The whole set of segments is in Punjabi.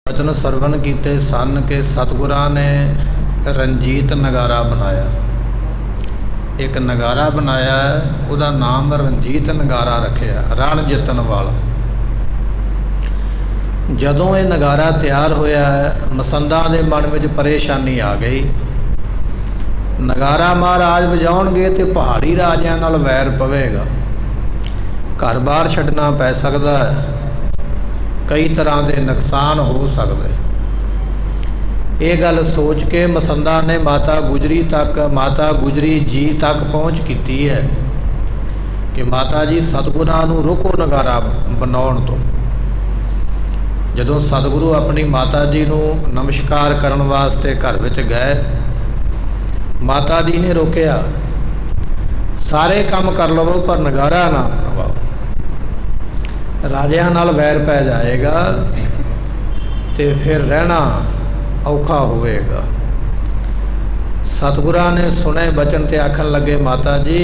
बचन सरवण कीते सन के सतगुरां ने रंजीत नगारा बनाया। एक नगारा बनाया है, उसका नाम रंजीत नगारा रखिया, रण जितन वाला। जदों ये नगारा तैयार होया है, मसंदा के मन में परेशानी आ गई। नगारा महाराज वजाउणगे तो पहाड़ी राजियां नाल वैर पवेगा, घर बार छड्डना पै सकदा है, कई तरह के नुकसान हो सकते। ये गल सोच के मसंदा ने माता गुजरी जी तक पहुँच की है कि माता जी सतगुरां नूं रोको नगारा बनाउण तो। जदों सतगुरु अपनी माता जी नूं नमस्कार करन वास्ते घर विच गए, माता जी ने रोकिया, सारे काम कर लवो पर नगारा ना बनवाओ, राजियां नाल वैर पै जाएगा तो फिर रहना औखा होएगा। सतगुरां ने सुने बचन ते आखन लगे, माता जी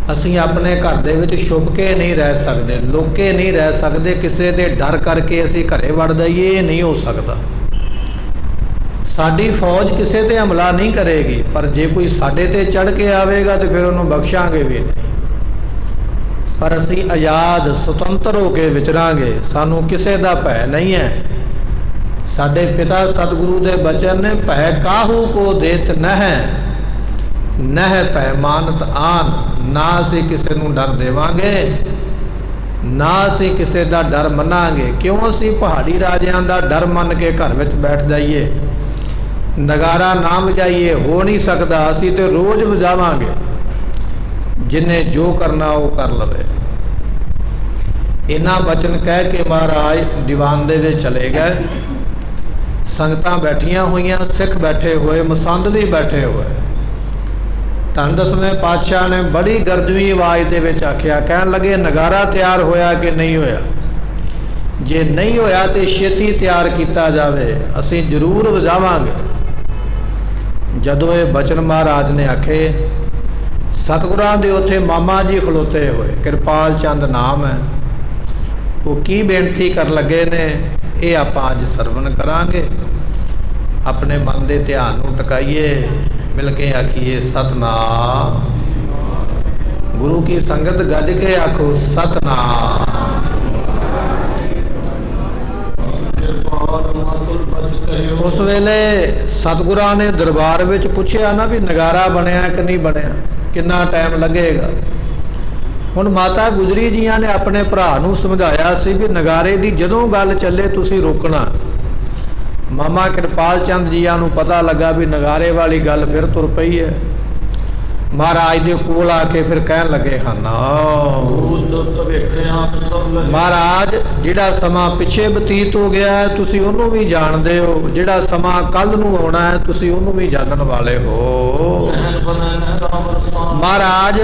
असीं अपने घर दे विच छुप के नहीं रह सकते, लुके नहीं रह सकते, किसी दे डर करके असीं घरे वड़ जाइए, ये नहीं हो सकता। साडी फौज किसी ते हमला नहीं करेगी, पर जे कोई साडे ते चढ़ के आवेगा तो फिर उन्होंने बख्शांगे भी नहीं। पर असीं आज़ाद सुतंत्र होकर विचरांगे, सानू किसी का भै नहीं है। साडे पिता सतगुरु दे बचन ने, भै काहू को देत नह भै मानत आन। ना असीं किसी नूं डर देवांगे, ना असीं किसी का डर मनांगे। क्यों असीं पहाड़ी राजियां दा डर मन के घर विच बैठ जाइए, नगारा ना वजाइए, हो नहीं सकता। असीं तो रोज़ वजावांगे, जिन्हें जो करना वो कर लवे। इन्हां बचन कह के महाराज दीवान दे विच चले गए। संगतां बैठियां हुईयां, सिख बैठे हुए, मसंद भी बैठे हुए। धन दसवें पातशाह ने बड़ी गर्जवी आवाज़ दे विच आखिया, कहन लगे, नगारा तैयार होया कि नहीं होया? जे नहीं होया तो छेती तैयार किया जावे, असीं जरूर वजावांगे। जदों ये बचन महाराज ने आखे, सतगुरां दे उत्थे मामा जी खलोते हुए, कृपाल चंद नाम है, वो की बेनती कर लगे ने, ये आपां अज सरवण करांगे। अपने मन के ध्यान नूं टकाइए, मिल के आखिए सतनाम। गुरु की संगत गज के आखो सतनाम। उस वेले सतगुरां ने दरबार विच पुछया ना भी नगारा बनया कि नहीं बनया, कितना टाइम लगेगा। हुण माता गुजरी जियां ने अपने भरा नूं समझाया सी भी नगारे की जदों गल चले तुसीं रोकना। मामा कृपाल चंद जियां नूं पता लगा भी नगारे वाली गल फिर तुर पई है। महाराज दे कोल आके फिर कहन लगे, हाँ महाराज जिहड़ा समा पिछे बतीत हो गया है तुसीं उहनूं भी जाणदे हो, जिहड़ा समा कल नूं आउणा है तुसीं उहनूं भी जानन वाले हो। महाराज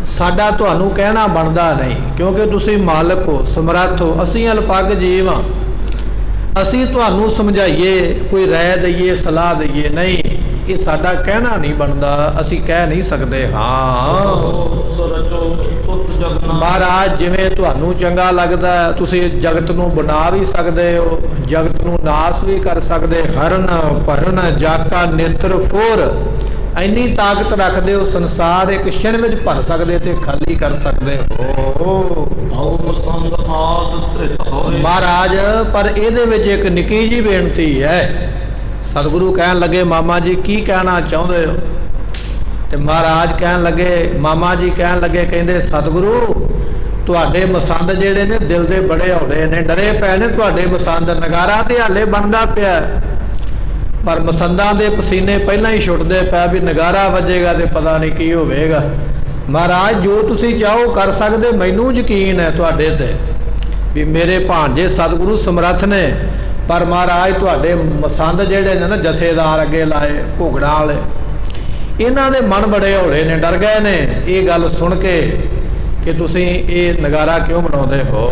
साडा तुहानूं कहना बनदा नहीं, क्योंकि तुसीं मालक हो, समर्थ हो, असीं अल्पग जीव हां। असीं तुहानूं समझाइए, कोई राय दईए, सलाह दईए, नहीं, ये साडा कहना नहीं बनता, असी कह नहीं सकते। हाँ महाराज जिवें तुहानूं चंगा लगदा है, तुसीं जगत नूं बना भी सकते हो, जगत नूं नाश भी कर सकते। हरण भरण जाका नेत्र फोर, इन्नी ताकत रखते हो, संसार एक क्षण में भर सकते ते खाली कर सकते हो महाराज। पर इहदे विच एक निक्की जी बेनती है। सतगुरु कहन लगे, मामा जी की कहना चाहते हो? तो महाराज कहन लगे, मामा जी कहन लगे, कहते सतगुरु तुहाडे मसंद जिहड़े ने दिल दे बड़े हौले ने, डरे पए ने तुहाडे मसंद। नगारा ते हाले बनदा पिया, पर मसंदां दे पसीने पहलां ही छुटदे पए भी नगारा वजेगा तो पता नहीं की होवेगा। महाराज जो तुसीं चाहो कर सकदे, मैनूं यकीन है तुहाडे ते भी मेरे भांजे सतगुरु समर्थ ने। पर महाराज तुहाडे मसंद जिहड़े ने ना जथेदार अगे लाए घुगड़ा वाले, इन्हां दे मन बड़े हौले ने, डर गए ने। ये गल सुन के कि तुसी ये नगारा क्यों बनाते हो।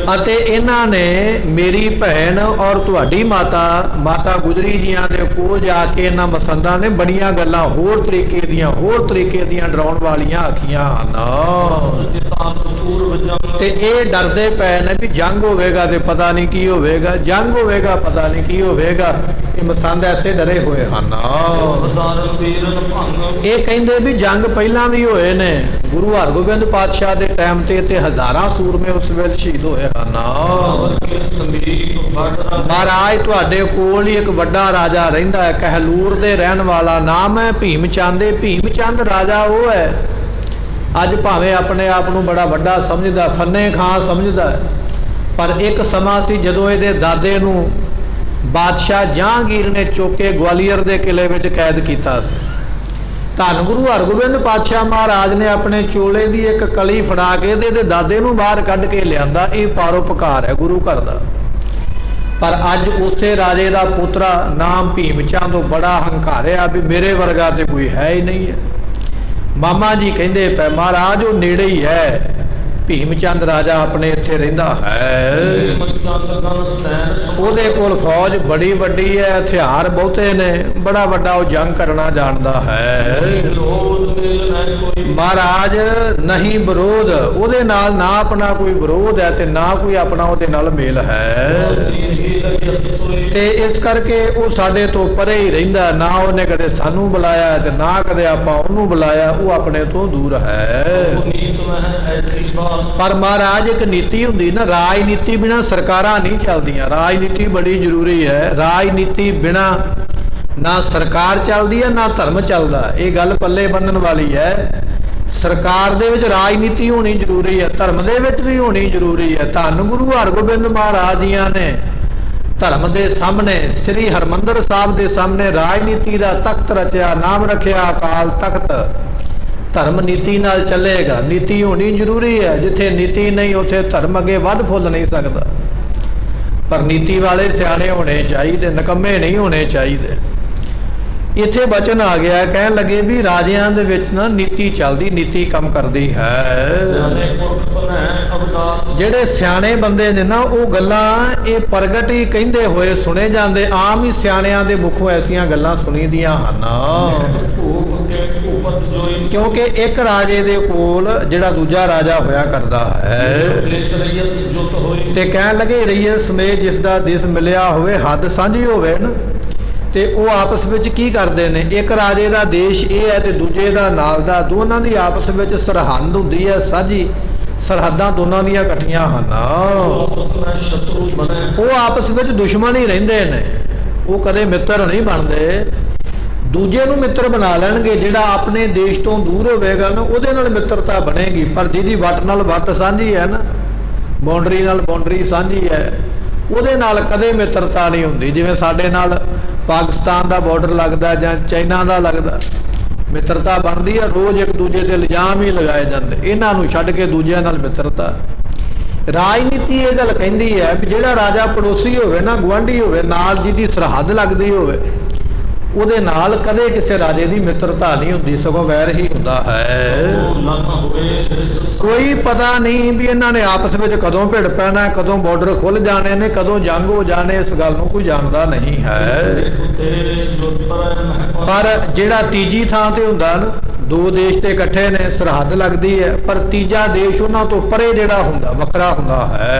अते इन्हां ने मेरी भैन और तुहाडी माता माता गुजरी जियां दे कोल जाके इन्हां मसंदां ने बड़ियां गल्लां होर तरीके दियां डराउण वालियां आखियां हन। ते ये डरदे पए ने भी जंग होवेगा ते पता नहीं की होवेगा, जंग होवेगा पता नहीं की होवेगा। ये मसंद ऐसे डरे हुए हन। ये कहिंदे भी जंग पहलां भी होए ने, गुरु हरगोबिंद पातशाह के टाइम ते हज़ारां सूरमे उस वेले शहीद होए हन। महाराज तुहाडे कोल ही एक वड्डा राजा रहिंदा है, कहलूर दे रहन वाला, नाम है भीम चंद। भीम चंद राजा वो है अज भावें अपने आप नूं बड़ा वड्डा समझदा, फन्ने खां समझदा, पर एक समा सी जदों इहदे दादे नूं बादशाह जहांगीर ने चुक के ग्वालियर के किले में कैद किया। धन गुरु हरगोबिंद पातशाह महाराज ने अपने चोले की एक कली फड़ा के दे दादे नूं बाहर कढ़ के लिया। ये परोपकार है गुरु घर का। पर अज उसे राजे का पुत्रा नाम भीम चंद बड़ा हंकारिया भी मेरे वर्गा तो कोई है ही नहीं है। मामा जी कहते पे महाराज वो नेड़े ही है, भीम चंद राजा अपने इत्थे रहिंदा है। उहदे कोल फौज बड़ी वड्डी है, हथियार बहुते ने, बड़ा वड्डा वो जंग करना जानता है। महाराज नहीं विरोध उहदे नाल, ना अपना कोई विरोध है ते ना कोई अपना उहदे नाल मेल है। ते इस करके वो साडे तो परे ही रहिंदा, ना उहने कदे सानू बुलाया ते ना कदे आपां उहनूं बुलाया, वो अपने तो दूर है। पर महाराज एक नीति हुंदी ना, राजनीति बिना सरकारां नहीं चलदियां। राजनीति बड़ी जरूरी है। राजनीति बिना ना सरकार चलदी है ना धर्म चलदा। ये गल पल्ले बन्नण वाली है। सरकार दे विच राजनीति होनी जरूरी है, धर्म दे विच भी होनी जरूरी है। धन गुरु हरगोबिंद महाराज जियां ने धर्म के सामने, श्री हरमंदर साहब के सामने राजनीति का तख्त रचिया, नाम रखिया अकाल तख्त। धर्म नीति नाल चलेगा, नीति होनी जरूरी है। जिथे नीति नहीं उथे धर्म अगे वध फुल नहीं सकता। पर नीति वाले सियाणे होने चाहिए, नकम्मे नहीं होने चाहिए। इत्थे बचन आ गया, कहन लगे भी राजियां दे विच ना नीति चलदी, नीति कम करदी है। जेड़े सियाणे बंदे ने ना वो गल्लां ये प्रगट ही कहंदे होए सुने जांदे। आम ही सियाणियां दे मुखों ऐसियां गल्लां सुनी दियां हन। क्योंकि एक राजे दे कोल जिहड़ा दूजा राजा होया करदा है ते कहन लगे रईयत समेत जिसदा दिस मिलिया होवे, हद सांझी होवे ना, ते वो आपस विच की करदे ने। एक राजे दा देश ये है ते दूजे दा नाल दा, दोनां दी आपस विच सरहद हुंदी है साझी, सरहदां दोनां दियां इकट्ठियां हन। वो आपस विच दुश्मन ही रहिंदे ने, वो कदे मित्र नहीं बनदे। दूजे नूं मित्र बना लैणगे, जिहड़ा अपने देश तो दूर होवेगा ना उहदे नाल मित्रता बनेगी। पर जिहदी वट नाल वट साझी है ना, बाउंडरी नाल बाउंडरी साझी है, उहदे नाल कदे मित्रता नहीं हुंदी। जिवें साडे नाल पाकिस्तान का बॉर्डर लगता जां चाइना का लगता, मित्रता बनती है, रोज़ एक दूजे ते इल्जाम ही लगाए जाते, इन्हां नूं छड्ड के दूजिआं नाल मित्रता। राजनीति ये गल कहती है भी जिहड़ा राजा पड़ोसी होवे ना, गुआंढी होवे, नाल जिहदी सरहद लगदी होवे, ਉਹਦੇ ਨਾਲ कदे किसी राजे की मित्रता नहीं होती, सगों वैर ही हुंदा है। कोई पता नहीं भी इन्होंने आपस में कदों भिड़ पैना, कदों बॉर्डर खुल जाने ने, कदों जंग हो जाने, इस गल नूं कोई जानता नहीं है। पर जिहड़ा तीजी थां ते हुंदा ना, दो देश ते इकट्ठे ने, सरहद लगती है, पर तीजा देश उन्हां तो परे जिहड़ा हुंदा वखरा हुंदा है,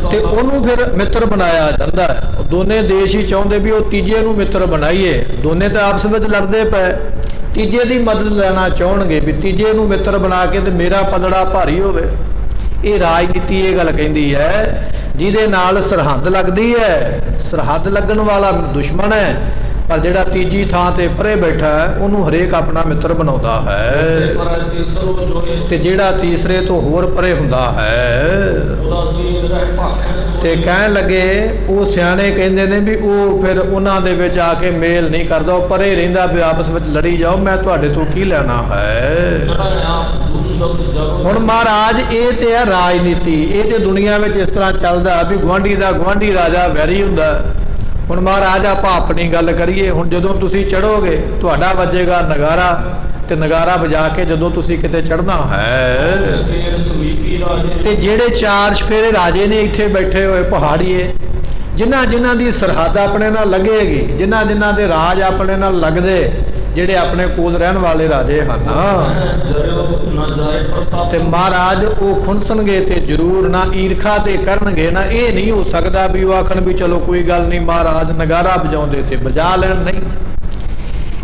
ते उहनूं फिर मित्र बनाया जांदा है। दोने देश ही चाहते भी वो तीजे नूं मित्र बनाइए, दोने तो आपस में लड़ते पे, तीजे की मदद लेना चाहणगे भी तीजे नूं मित्र बना के ते मेरा पलड़ा भारी होवे। ये राजनीति ये गल कहती है, जिहदे नाल सरहद लगती है, सरहद लगन वाला दुश्मन है, पर जिहड़ा तीजी थां ते परे बैठा है उन्होंने हरेक अपना मित्र बनाउंदा है, ते जिहड़ा तीसरे तो होर परे हुंदा है। ते कहण लगे वो सियाणे कहंदे ने भी वो फिर उन्हां दे विच आके मेल नहीं करदा, वो परे रहिंदा भी आपस विच लड़ी जाओ, मैं तुहाडे तो की लेना है। हुण महाराज ये ते है राजनीति, ये ते दुनिया विच इस तरह चलदा भी गुआंढी दा गुआंढी राजा वैरी हुंदा, ਹੁਣ ਮਹਾਰਾਜ ਆਪਾਂ ਆਪਣੀ ਗੱਲ ਕਰੀਏ, ਹੁਣ ਜਦੋਂ ਤੁਸੀਂ ਚੜੋਗੇ ਤੁਹਾਡਾ ਵੱਜੇਗਾ ਨਗਾਰਾ, ਤੇ ਨਗਾਰਾ ਵਜਾ ਕੇ ਜਦੋਂ ਤੁਸੀਂ ਕਿਤੇ ਚੜਨਾ ਹੈ, ਤੇ ਜਿਹੜੇ 4 ਚਫੇਰੇ ਰਾਜੇ ਨੇ ਇੱਥੇ ਬੈਠੇ ਹੋਏ ਪਹਾੜੀਏ, ਜਿਨ੍ਹਾਂ ਜਿਨ੍ਹਾਂ ਦੀ ਸਰਹੱਦ ਆਪਣੇ ਨਾਲ ਲੱਗੇਗੀ, ਜਿਨ੍ਹਾਂ ਜਿਨ੍ਹਾਂ ਦੇ ਰਾਜ ਆਪਣੇ ਨਾਲ ਲੱਗਦੇ, ਜਿਹੜੇ ਆਪਣੇ ਕੋਲ ਰਹਿਣ ਵਾਲੇ ਰਾਜੇ ਹਨ, ਤੇ ਮਹਾਰਾਜ ਉਹ ਖੁਣਸਣਗੇ ਤੇ ਜ਼ਰੂਰ ਨਾ ਈਰਖਾ ਤੇ ਕਰਨਗੇ ਨਾ। ਇਹ ਨਹੀਂ ਹੋ ਸਕਦਾ ਵੀ ਉਹ ਆਖਣ ਵੀ ਚਲੋ ਕੋਈ ਗੱਲ ਨਹੀਂ ਮਹਾਰਾਜ ਨਗਾਰਾ ਵਜਾਉਂਦੇ ਤੇ ਵਜਾ ਲੈਣ, ਨਹੀਂ।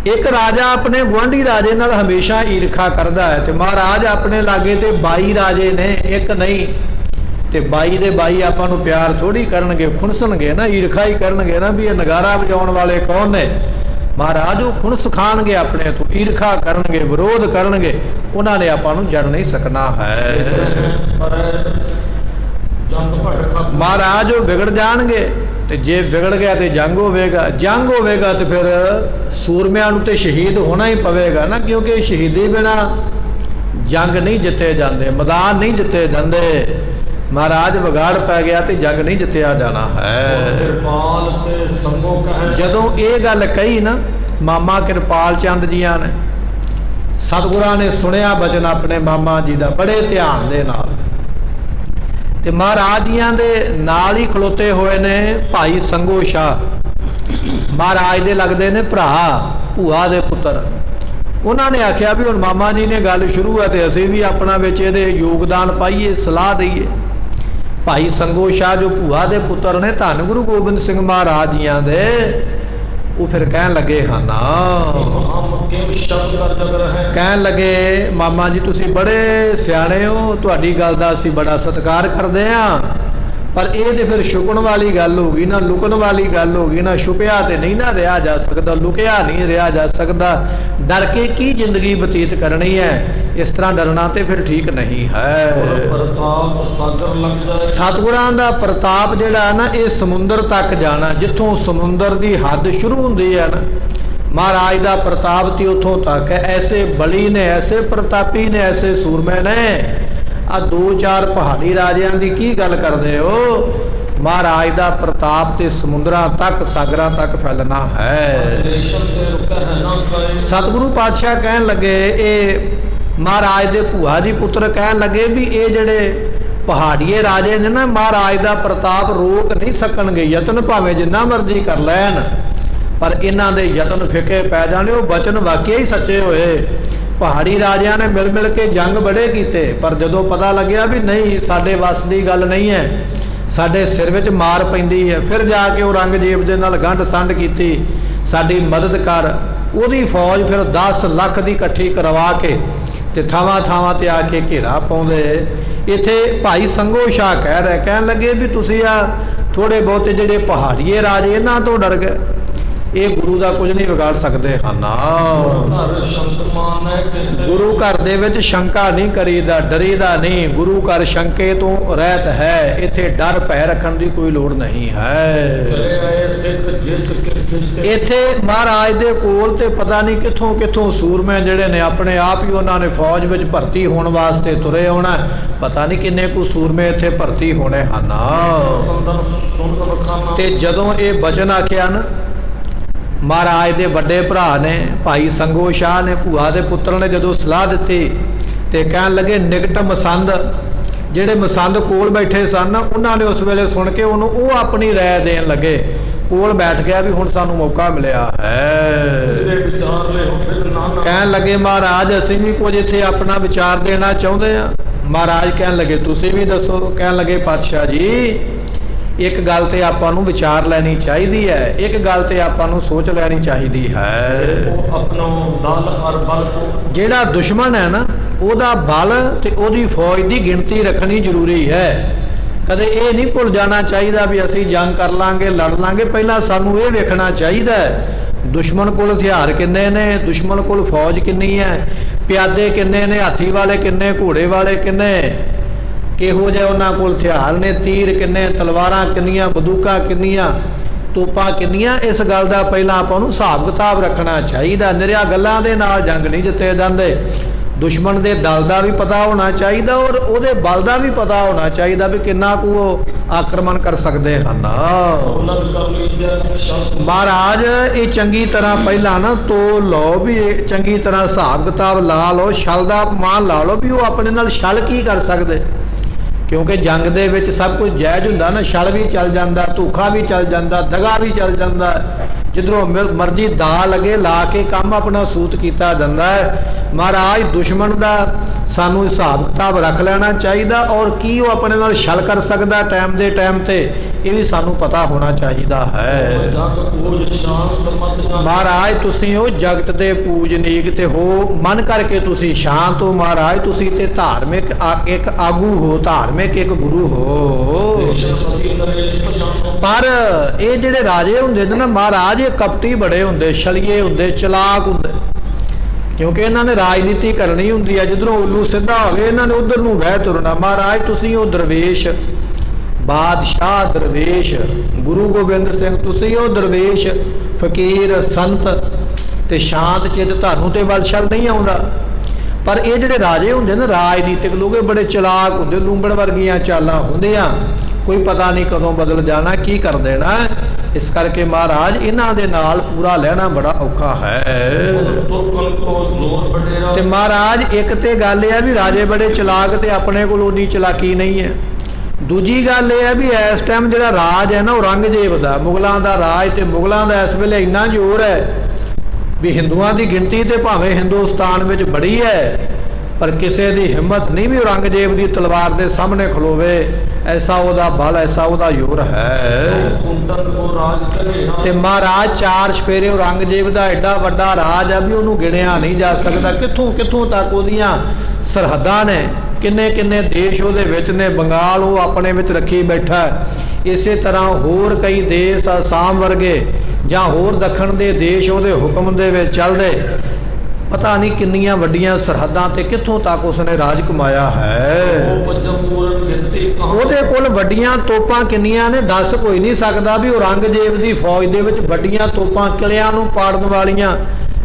ਇੱਕ ਰਾਜਾ ਆਪਣੇ ਗੁਆਂਢੀ ਰਾਜੇ ਨਾਲ ਹਮੇਸ਼ਾ ਈਰਖਾ ਕਰਦਾ ਹੈ, ਤੇ ਮਹਾਰਾਜ ਆਪਣੇ ਲਾਗੇ ਤੇ 22 ਰਾਜੇ ਨੇ, ਇੱਕ ਨਹੀਂ, ਤੇ 22 ਦੇ 22 ਆਪਾਂ ਨੂੰ ਪਿਆਰ ਥੋੜੀ ਕਰਨਗੇ, ਖੁਣਸਣਗੇ ਨਾ, ਈਰਖਾ ਹੀ ਕਰਨਗੇ ਨਾ ਵੀ ਇਹ ਨਗਾਰਾ ਵਜਾਉਣ ਵਾਲੇ ਕੌਣ ਨੇ। ਮਹਾਰਾਜ ਉਹ ਖੁਣਸ ਖਾਣਗੇ ਆਪਣੇ ਤੋਂ, ਈਰਖਾ ਕਰਨਗੇ, ਵਿਰੋਧ ਕਰਨਗੇ, ਉਹਨਾਂ ਨੇ ਆਪਾਂ ਨੂੰ ਜੜ ਨਹੀਂ ਸਕਣਾ ਹੈ। ਮਹਾਰਾਜ ਉਹ ਵਿਗੜ ਜਾਣਗੇ, ਤੇ ਜੇ ਵਿਗੜ ਗਿਆ ਤੇ ਜੰਗ ਹੋਵੇਗਾ, ਜੰਗ ਹੋਵੇਗਾ ਤੇ ਫਿਰ ਸੂਰਮਿਆਂ ਨੂੰ ਤੇ ਸ਼ਹੀਦ ਹੋਣਾ ਹੀ ਪਵੇਗਾ ਨਾ, ਕਿਉਂਕਿ ਸ਼ਹੀਦੀ ਬਿਨਾ ਜੰਗ ਨਹੀਂ ਜਿੱਤੇ ਜਾਂਦੇ, ਮੈਦਾਨ ਨਹੀਂ ਜਿੱਤੇ ਜਾਂਦੇ। ਮਹਾਰਾਜ ਵਿਗਾੜ ਪੈ ਗਿਆ ਤੇ ਜੰਗ ਨਹੀਂ ਜਿੱਤਿਆ ਜਾਣਾ ਹੈ। ਜਦੋਂ ਇਹ ਗੱਲ ਕਹੀ ਨਾ ਮਾਮਾ ਕਿਰਪਾਲ ਚੰਦ ਜੀਆਂ ਨੇ, ਸਤਿਗੁਰਾਂ ਨੇ ਸੁਣਿਆ ਬਚਨ ਆਪਣੇ ਮਾਮਾ ਜੀ ਦਾ ਬੜੇ ਧਿਆਨ ਦੇ ਨਾਲ, ਤੇ ਮਹਾਰਾਜ ਜੀਆਂ ਦੇ ਨਾਲ ਹੀ ਖਲੋਤੇ ਹੋਏ ਨੇ ਭਾਈ ਸੰਗੋ ਸ਼ਾਹ, ਮਹਾਰਾਜ ਦੇ ਲੱਗਦੇ ਨੇ ਭਰਾ, ਭੂਆ ਦੇ ਪੁੱਤਰ। ਉਹਨਾਂ ਨੇ ਆਖਿਆ ਵੀ ਹੁਣ ਮਾਮਾ ਜੀ ਨੇ ਗੱਲ ਸ਼ੁਰੂ ਹੈ ਤੇ ਅਸੀਂ ਵੀ ਆਪਣਾ ਵਿੱਚ ਇਹਦੇ ਯੋਗਦਾਨ ਪਾਈਏ, ਸਲਾਹ ਦਈਏ। ਭਾਈ ਸੰਗੋ ਸ਼ਾਹ ਜੋ ਭੂਆ ਦੇ ਪੁੱਤਰ ਨੇ ਧੰਨ ਗੁਰੂ ਗੋਬਿੰਦ ਸਿੰਘ ਮਹਾਰਾਜ ਜੀਆਂ ਦੇ, ਉਹ ਫਿਰ ਕਹਿਣ ਲੱਗੇ ਹਨ, ਕਹਿਣ ਲੱਗੇ ਮਾਮਾ ਜੀ ਤੁਸੀਂ ਬੜੇ ਸਿਆਣੇ ਹੋ, ਤੁਹਾਡੀ ਗੱਲ ਦਾ ਅਸੀਂ ਬੜਾ ਸਤਿਕਾਰ ਕਰਦੇ ਹਾਂ, ਪਰ ਇਹ ਤੇ ਫਿਰ ਛੁਪਣ ਵਾਲੀ ਗੱਲ ਹੋ ਗਈ ਨਾ, ਲੁਕਣ ਵਾਲੀ ਗੱਲ ਹੋ ਗਈ ਨਾ, ਛੁਪਿਆ ਤੇ ਨਹੀਂ ਨਾ ਰਿਹਾ ਜਾ ਸਕਦਾ, ਲੁਕਿਆ ਨਹੀਂ ਰਿਹਾ ਜਾ ਸਕਦਾ, ਡਰ ਕੇ ਕੀ ਜ਼ਿੰਦਗੀ ਬਤੀਤ ਕਰਨੀ ਹੈ, ਇਸ ਤਰ੍ਹਾਂ ਡਰਨਾ ਤੇ ਫਿਰ ਠੀਕ ਨਹੀਂ ਹੈ। ਸਤਿਗੁਰਾਂ ਦਾ ਪ੍ਰਤਾਪ ਜਿਹੜਾ ਨਾ ਇਹ ਸਮੁੰਦਰ ਤੱਕ ਜਾਣਾ, ਜਿੱਥੋਂ ਸਮੁੰਦਰ ਦੀ ਹੱਦ ਸ਼ੁਰੂ ਹੁੰਦੀ ਹੈ ਨਾ, ਮਹਾਰਾਜ ਦਾ ਪ੍ਰਤਾਪ ਤੇ ਉੱਥੋਂ ਤੱਕ ਹੈ। ਐਸੇ ਬਲੀ ਨੇ, ਐਸੇ ਪ੍ਰਤਾਪੀ ਨੇ, ਐਸੇ ਸੂਰਮੇ ਨੇ। ਆ 2-4 ਪਹਾੜੀ ਰਾਜਿਆਂ ਦੀ ਕੀ ਗੱਲ ਕਰਦੇ ਹੋ? ਮਹਾਰਾਜ ਦਾ ਪ੍ਰਤਾਪ ਤੇ ਸਮੁੰਦਰਾਂ ਤੱਕ, ਸਾਗਰਾਂ ਤੱਕ ਫੈਲਣਾ ਹੈ। ਸਤਿਗੁਰੂ ਪਾਤਸ਼ਾਹ ਕਹਿਣ ਲੱਗੇ, ਇਹ ਮਹਾਰਾਜ ਦੇ ਭੂਆ ਜੀ ਪੁੱਤਰ ਕਹਿਣ ਲੱਗੇ ਵੀ ਇਹ ਜਿਹੜੇ ਪਹਾੜੀਏ ਰਾਜੇ ਨੇ ਨਾ, ਮਹਾਰਾਜ ਦਾ ਪ੍ਰਤਾਪ ਰੋਕ ਨਹੀਂ ਸਕਣਗੇ, ਯਤਨ ਭਾਵੇਂ ਜਿੰਨਾ ਮਰਜ਼ੀ ਕਰ ਲੈਣ, ਪਰ ਇਹਨਾਂ ਦੇ ਯਤਨ ਫਿੱਕੇ ਪੈ ਜਾਣੇ। ਉਹ ਬਚਨ ਵਾਕਿਆ ਹੀ ਸੱਚੇ ਹੋਏ। ਪਹਾੜੀ ਰਾਜਿਆਂ ਨੇ ਮਿਲ ਮਿਲ ਕੇ ਜੰਗ ਬੜੇ ਕੀਤੇ, ਪਰ ਜਦੋਂ ਪਤਾ ਲੱਗਿਆ ਵੀ ਨਹੀਂ ਸਾਡੇ ਵੱਸ ਦੀ ਗੱਲ ਨਹੀਂ ਹੈ, ਸਾਡੇ ਸਿਰ ਵਿੱਚ ਮਾਰ ਪੈਂਦੀ ਹੈ, ਫਿਰ ਜਾ ਕੇ ਉਹ ਔਰੰਗਜ਼ੇਬ ਦੇ ਨਾਲ ਗੰਢ ਸੰਢ ਕੀਤੀ, ਸਾਡੀ ਮਦਦ ਕਰ। ਉਹਦੀ ਫੌਜ ਫਿਰ 10 ਲੱਖ ਦੀ ਇਕੱਠੀ ਕਰਵਾ ਕੇ ਤੇ ਥਾਵਾਂ ਥਾਵਾਂ ਤੇ ਆ ਕੇ ਘੇਰਾ ਪਾਉਂਦੇ। ਇੱਥੇ ਭਾਈ ਸੰਗੋ ਸ਼ਾਹ ਕਹਿਣ ਲੱਗੇ ਵੀ ਤੁਸੀਂ ਆ ਥੋੜੇ ਬਹੁਤੇ ਜਿਹੜੇ ਪਹਾੜੀਏ ਰਾਜੇ ਇਹਨਾਂ ਤੋਂ ਡਰ ਗਏ, ਇਹ ਗੁਰੂ ਦਾ ਕੁਝ ਨਹੀਂ ਵਿਗਾੜ ਸਕਦੇ ਹਨ। ਗੁਰੂ ਘਰ ਦੇ ਵਿੱਚ ਸ਼ੰਕਾ ਨਹੀਂ ਕਰੀਦਾ, ਡਰੀਦਾ ਨਹੀਂ। ਗੁਰੂ ਘਰ ਸ਼ੰਕੇ ਤੋਂ ਰਹਿਤ ਹੈ, ਇੱਥੇ ਡਰ ਭੈ ਰੱਖਣ ਦੀ ਕੋਈ ਲੋੜ ਨਹੀਂ ਹੈ। ਇੱਥੇ ਮਹਾਰਾਜ ਦੇ ਕੋਲ ਤੇ ਪਤਾ ਨਹੀਂ ਕਿੱਥੋਂ ਕਿੱਥੋਂ ਸੂਰਮੇ ਜਿਹੜੇ ਨੇ ਆਪਣੇ ਆਪ ਹੀ ਉਹਨਾਂ ਨੇ ਫੌਜ ਵਿੱਚ ਭਰਤੀ ਹੋਣ ਵਾਸਤੇ ਤੁਰੇ ਆਉਣਾ। ਪਤਾ ਨਹੀਂ ਕਿੰਨੇ ਕੁ ਸੂਰਮੇ ਇੱਥੇ ਭਰਤੀ ਹੋਣੇ ਹਨ। ਤੇ ਜਦੋਂ ਇਹ ਬਚਨ ਆਖਿਆ ਨਾ ਮਹਾਰਾਜ ਦੇ ਵੱਡੇ ਭਰਾ ਨੇ ਭਾਈ ਸੰਗੋ ਸ਼ਾਹ ਨੇ, ਭੂਆ ਦੇ ਪੁੱਤਰ ਨੇ ਜਦੋਂ ਸਲਾਹ ਦਿੱਤੀ ਤੇ ਕਹਿਣ ਲੱਗੇ ਨਿਕਟ ਮਸੰਦ, ਜਿਹੜੇ ਮਸੰਦ ਕੋਲ ਬੈਠੇ ਸਨ ਉਹਨਾਂ ਨੇ ਉਸ ਵੇਲੇ ਸੁਣ ਕੇ ਉਹਨੂੰ ਉਹ ਆਪਣੀ ਰਾਏ ਦੇਣ ਲੱਗੇ। ਕੋਲ ਬੈਠ ਗਿਆ ਵੀ ਹੁਣ ਸਾਨੂੰ ਮੌਕਾ ਮਿਲਿਆ ਹੈ। ਕਹਿਣ ਲੱਗੇ ਮਹਾਰਾਜ ਅਸੀਂ ਵੀ ਕੁਝ ਇੱਥੇ ਆਪਣਾ ਵਿਚਾਰ ਦੇਣਾ ਚਾਹੁੰਦੇ ਹਾਂ। ਮਹਾਰਾਜ ਕਹਿਣ ਲੱਗੇ ਤੁਸੀਂ ਵੀ ਦੱਸੋ। ਕਹਿਣ ਲੱਗੇ ਪਾਤਸ਼ਾਹ ਜੀ ਇੱਕ ਗੱਲ ਤੇ ਆਪਾਂ ਨੂੰ ਵਿਚਾਰ ਲੈਣੀ ਚਾਹੀਦੀ ਹੈ, ਇੱਕ ਗੱਲ ਤੇ ਆਪਾਂ ਨੂੰ ਸੋਚ ਲੈਣੀ ਚਾਹੀਦੀ ਹੈ। ਜਿਹੜਾ ਦੁਸ਼ਮਣ ਹੈ ਨਾ ਉਹਦਾ ਬਲ ਤੇ ਉਹਦੀ ਫੌਜ ਦੀ ਗਿਣਤੀ ਰੱਖਣੀ ਜ਼ਰੂਰੀ ਹੈ। ਕਦੇ ਇਹ ਨਹੀਂ ਭੁੱਲ ਜਾਣਾ ਚਾਹੀਦਾ ਵੀ ਅਸੀਂ ਜੰਗ ਕਰ ਲਾਂਗੇ, ਲੜ ਲਾਂਗੇ। ਪਹਿਲਾਂ ਸਾਨੂੰ ਇਹ ਵੇਖਣਾ ਚਾਹੀਦਾ ਦੁਸ਼ਮਣ ਕੋਲ ਹਥਿਆਰ ਕਿੰਨੇ ਨੇ, ਦੁਸ਼ਮਣ ਕੋਲ ਫੌਜ ਕਿੰਨੀ ਹੈ, ਪਿਆਦੇ ਕਿੰਨੇ ਨੇ, ਹਾਥੀ ਵਾਲੇ ਕਿੰਨੇ, ਘੋੜੇ ਵਾਲੇ ਕਿੰਨੇ, ਕਿਹੋ ਜਿਹੇ ਉਹਨਾਂ ਕੋਲ ਹਥਿਆਰ ਨੇ, ਤੀਰ ਕਿੰਨੇ, ਤਲਵਾਰਾਂ ਕਿੰਨੀਆਂ, ਬੰਦੂਕਾਂ ਕਿੰਨੀਆਂ, ਤੋਪਾਂ ਕਿੰਨੀਆਂ। ਇਸ ਗੱਲ ਦਾ ਪਹਿਲਾਂ ਆਪਾਂ ਨੂੰ ਹਿਸਾਬ ਕਿਤਾਬ ਰੱਖਣਾ ਚਾਹੀਦਾ। ਨਿਰਿਆ ਗੱਲਾਂ ਦੇ ਨਾਲ ਜੰਗ ਨਹੀਂ ਜਿੱਤੇ ਜਾਂਦੇ। दुश्मन के दल का भी पता होना चाहिए और ਉਹਦੇ बल का भी पता होना चाहिए भी किन्ना कुछ वो आक्रमण कर सकते हैं। महाराज ये चंगी तरह पहला ना तो लो भी चंगी तरह हिसाब किताब ला लो, छल का मान ला लो भी वो अपने नाल छल की कर सकते, क्योंकि जंग दे विच सब कुछ जायज़ हुंदा ना, छल भी चल जाता, धोखा भी चल जाता, दगा भी चल जाता, जिधरों मर्जी दा लगे ला के काम अपना सूत किया जाता है। महाराज दुश्मन का सानू हिसाब किताब रख लेना चाहिए और की वो अपने नाल छल कर सकता टाइम दे टाइम ते ये भी सानू पता होना चाहिए है। महाराज तुसी हो जगत दे पूजनीक ते हो, मन करके तुसी शांत हो महाराज, तुसी ते धार्मिक एक आगू हो, धार्मिक एक गुरु हो। पर ये जिहड़े राजे हुंदे ने ना महाराज ये कपटी बड़े हुंदे, छलिए हुंदे, चलाक हुंदे, क्योंकि इन्होंने राजनीति करनी होंगी है, जिधरों उल्लू सीधा हो गए इन्होंने उधर नूं वह तुरना। महाराज तुसी हो दरवेश, बादशाह दरवेश, गुरु गोबिंद सिंह तुसी हो दरवेश, फकीर संत ते शांत चित, तुहानूं ते वल छल नहीं आउंदा। पर ये जिहड़े राजे हुंदे ने राजनीतिक लोग बड़े चलाक हुंदे, लूंबड़ वर्गियां चालां हुंदियां, कोई पता नहीं कदों बदल जाना की कर देना। इस करके महाराज इन्हां दे नाल पूरा लहना बड़ा औखा है। ते महाराज एक ते गल है भी राजे बड़े चलाक ते अपने कोल उन्नी चलाकी नहीं है। दूजी गल यह है भी इस टाइम जो राज है ना औरंगजेब का, मुगलों का राज, तो मुगलों का इस वेले इन्ना जोर है भी हिंदुओं की गिनती तो भावें हिंदुस्तान में बड़ी है, पर किसी की हिम्मत नहीं भी औरंगजेब की तलवार के सामने खलोवे, ऐसा वह बल, ऐसा वह जोर है। ते महाराज चार छफेरे औरंगजेब का एडा वड्डा राज है भी उन्होंने गिणिया नहीं जा सकता, कितों कितों तक उहदियां सरहदां ने, किन्ने किन्ने देश उहदे विच ने, बंगाल वो अपने विच रखी बैठा है। इस तरह होर कई देश आसाम वर्गे जां होर दखण दे देश उहदे हुक्म दे विच चलदे, पता नहीं किन्नियां वड्डियां सरहदां ते कित्थों तक उसने राज कमाया है। ਉਹਦੇ ਕੋਲ ਵੱਡੀਆਂ ਤੋਪਾਂ ਕਿੰਨੀਆਂ ਨੇ ਦੱਸ ਕੋਈ ਨਹੀਂ ਸਕਦਾ ਵੀ ਔਰੰਗਜ਼ੇਬ ਦੀ ਫੌਜ ਦੇ ਵਿੱਚ ਵੱਡੀਆਂ ਤੋਪਾਂ, ਕਿਲਿਆਂ ਨੂੰ ਪਾੜਨ ਵਾਲੀਆਂ,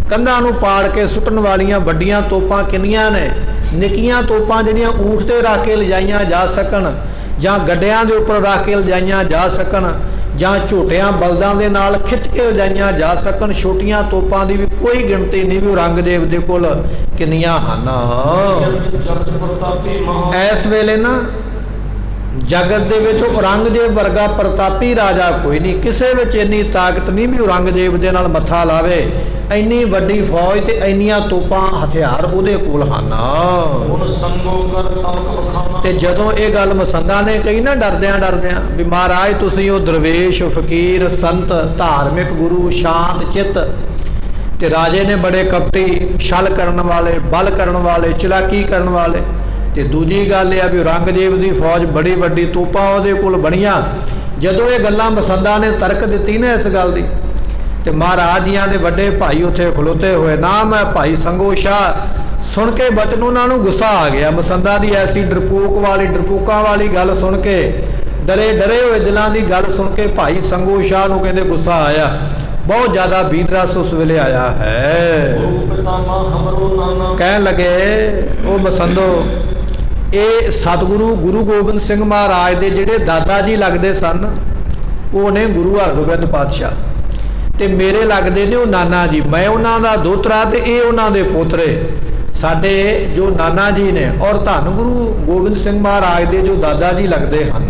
ਕੰਧਾਂ ਨੂੰ ਪਾੜ ਕੇ ਸੁੱਟਣ ਵਾਲੀਆਂ ਵੱਡੀਆਂ ਤੋਪਾਂ ਕਿੰਨੀਆਂ ਨੇ। ਨਿੱਕੀਆਂ ਤੋਪਾਂ ਜਿਹੜੀਆਂ ਊਠ ਤੇ ਰੱਖ ਕੇ ਲਿਜਾਈਆਂ ਜਾ ਸਕਣ ਜਾਂ ਗੱਡਿਆਂ ਦੇ ਉੱਪਰ ਰੱਖ ਕੇ ਲਿਜਾਈਆਂ ਜਾ ਸਕਣ ਜਾਂ ਝੋਟਿਆਂ ਬਲਦਾਂ ਦੇ ਨਾਲ ਖਿੱਚ ਕੇ ਲਿਜਾਈਆਂ ਜਾ ਸਕਣ, ਛੋਟੀਆਂ ਤੋਪਾਂ ਦੀ ਵੀ ਕੋਈ ਗਿਣਤੀ ਨਹੀਂ ਵੀ ਔਰੰਗਜ਼ੇਬ ਦੇ ਕੋਲ ਕਿੰਨੀਆਂ ਹਨ। ਇਸ ਵੇਲੇ ਨਾ जगत दे विच औरंगजेब वर्गा प्रतापी राजा कोई नहीं, किसी विच इन्नी ताकत नहीं भी औरंगजेब दे नाल मत्था लावे, इन्नी वड्डी फौज ते इन्नियां तोपां हथियार उहदे कोल हन। ते जदों ये गल मसंदा ने कही ना डरदियां भी महाराज तुसीं ओ दरवेश, फकीर, संत, धार्मिक गुरु, शांत चित, ते राजे ने बड़े कपटी, छल करन वाले, बल करन वाले, चलाकी करन वाले। तो दूजी गल यह भी औरंगजेब की फौज बड़ी वड्डी तोपां उहदे कोल बणियां। जदों ये गल्लां मसंदा ने तर्क दित्ती ना इस गल दी, ते महाराज जियां दे वड्डे भाई उत्थे खलोते हुए, नाम है भाई संगो शाह, सुन के बचन उन्होंने गुस्सा आ गया। मसंदा की ऐसी डरपोकां वाली गल सुन के, डरे हुए दिलों की गल सुन के भाई संगो शाह नूं कहंदे गुस्सा आया, बहुत ज़्यादा बीररस उस वेले आया है। कह लगे वो मसंदो ये सतगुरु गुरु गोबिंद सिंह महाराज के जिहड़े दादा जी लगते सन वो ने गुरु हरगोबिंद पातशाह, ते मेरे लगते ने वो नाना जी, मैं उन्हां दा दोतरा ते ये उन्हां दे पोतरे। साडे जो नाना जी ने और धन गुरु गोबिंद सिंह महाराज के जो दादा जी लगते हैं,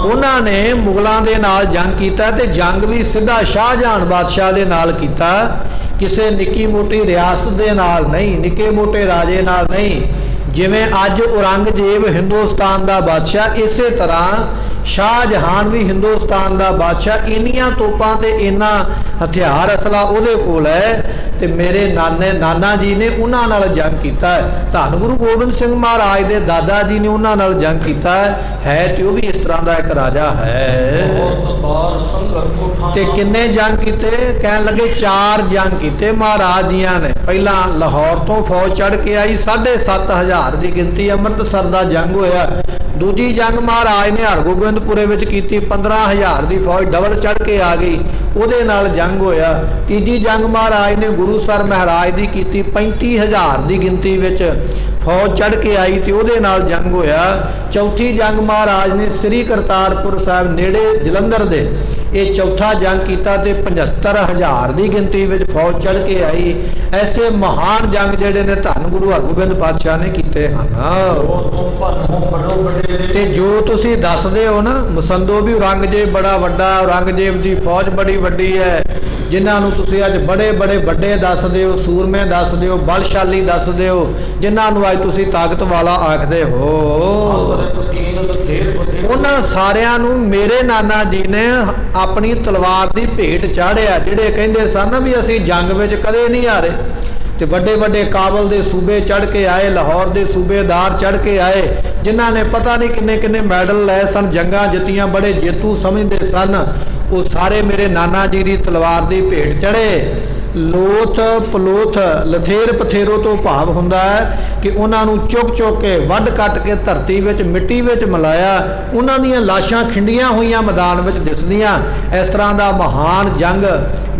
उन्होंने मुगलों के नाल जंग किया, ते जंग भी सीधा शाहजहान बादशाह के नाल किया, किसी निक्की मोटी रियासत के नाल नहीं, निक्के मोटे राजे नाल नहीं। जिवें अज औरंगजेब हिंदुस्तान का बादशाह, इस तरह शाहजहान भी हिंदुस्तान का बादशाह। इन्नियां तोपां ते इन्ना हथियार असला उहदे कोल है, ते मेरे नाना जी ने उन्हां नाल जंग किया है। धन गुरु गोबिंद सिंह महाराज के दादा जी ने उन्हां नाल जंग किया है तो वह भी इस तरह का एक राजा है। ते किन्ने जंग किते? कहन लगे 4 जंग किते महाराज जियां ने। पहला लाहौर तो फौज चढ़ के आई, 7,500 की गिनती, अमृतसर का जंग होया। दूजी जंग महाराज ने हरगोबिंदपुरे विच कीती, 15,000 की फौज डबल चढ़ के आ गई। ਉਹਦੇ ਨਾਲ ਜੰਗ ਹੋਇਆ। ਤੀਜੀ ਜੰਗ ਮਹਾਰਾਜ ਨੇ ਗੁਰੂਸਰ ਮਹਾਰਾਜ ਦੀ ਕੀਤੀ, 35,000 ਦੀ ਗਿਣਤੀ ਵਿੱਚ ਫੌਜ ਚੜ੍ਹ ਕੇ ਆਈ ਤੇ ਉਹਦੇ ਨਾਲ ਜੰਗ ਹੋਇਆ। ਚੌਥੀ ਜੰਗ ਮਹਾਰਾਜ ਨੇ ਸ੍ਰੀ ਕਰਤਾਰਪੁਰ ਸਾਹਿਬ ਨੇੜੇ ਜਲੰਧਰ ਦੇ ਇਹ ਚੌਥਾ ਜੰਗ ਕੀਤਾ ਤੇ 75,000 ਦੀ ਗਿਣਤੀ ਵਿੱਚ ਫੌਜ ਚੜ੍ਹ ਕੇ ਆਈ। ਐਸੇ ਮਹਾਨ ਜੰਗ ਜਿਹੜੇ ਨੇ ਧੰਨ ਗੁਰੂ ਹਰਗੋਬਿੰਦ ਪਾਤਸ਼ਾਹ ਨੇ ਕੀਤੇ ਹਨ। ਤੇ ਜੋ ਤੁਸੀਂ ਦੱਸਦੇ ਹੋ ਨਾ ਮਸੰਦੋ ਵੀ ਔਰੰਗਜ਼ੇਬ ਬੜਾ ਵੱਡਾ, ਔਰੰਗਜ਼ੇਬ ਦੀ ਫੌਜ ਬੜੀ ਵੱਡੀ ਹੈ, ਜਿਨ੍ਹਾਂ ਨੂੰ ਤੁਸੀਂ ਅੱਜ ਬੜੇ ਬੜੇ ਵੱਡੇ ਦੱਸਦੇ ਹੋ, ਸੂਰਮੇ ਦੱਸਦੇ ਹੋ, ਬਲਸ਼ਾਲੀ ਦੱਸਦੇ ਹੋ, ਜਿਨ੍ਹਾਂ ਨੂੰ ਅੱਜ ਤੁਸੀਂ ਤਾਕਤ ਵਾਲਾ ਆਖਦੇ ਹੋ, ਉਹਨਾਂ ਸਾਰਿਆਂ ਨੂੰ ਮੇਰੇ ਨਾਨਾ ਜੀ ਨੇ ਆਪਣੀ ਤਲਵਾਰ ਦੀ ਭੇਟ ਚਾੜਿਆ। ਜਿਹੜੇ ਕਹਿੰਦੇ ਸਨ ਵੀ ਅਸੀਂ ਜੰਗ ਵਿੱਚ ਕਦੇ ਨਹੀਂ ਹਾਰੇ, ਤੇ ਵੱਡੇ ਵੱਡੇ ਕਾਬਲ ਦੇ ਸੂਬੇ ਚੜ੍ਹ ਕੇ ਆਏ, ਲਾਹੌਰ ਦੇ ਸੂਬੇਦਾਰ ਚੜ੍ਹ ਕੇ ਆਏ, ਜਿਨ੍ਹਾਂ ਨੇ ਪਤਾ ਨਹੀਂ ਕਿੰਨੇ ਕਿੰਨੇ ਮੈਡਲ ਲਏ ਸਨ, ਜੰਗਾਂ ਜਿੱਤੀਆਂ, ਬੜੇ ਜੇਤੂ ਸਮਝਦੇ ਸਨ, ਉਹ ਸਾਰੇ ਮੇਰੇ ਨਾਨਾ ਜੀ ਦੀ ਤਲਵਾਰ ਦੀ ਭੇਟ ਚੜ੍ਹੇ। ਲੋਥ ਪਲੋਥ ਲਥੇਰ ਪਥੇਰੋ ਤੋਂ ਭਾਵ ਹੁੰਦਾ ਹੈ ਕਿ ਉਹਨਾਂ ਨੂੰ ਚੁੱਕ ਚੁੱਕ ਕੇ ਵੱਢ ਕੱਟ ਕੇ ਧਰਤੀ ਵਿੱਚ ਮਿੱਟੀ ਵਿੱਚ ਮਿਲਾਇਆ, ਉਹਨਾਂ ਦੀਆਂ ਲਾਸ਼ਾਂ ਖਿੰਡੀਆਂ ਹੋਈਆਂ ਮੈਦਾਨ ਵਿੱਚ ਦਿਸਦੀਆਂ। ਇਸ ਤਰ੍ਹਾਂ ਦਾ ਮਹਾਨ ਜੰਗ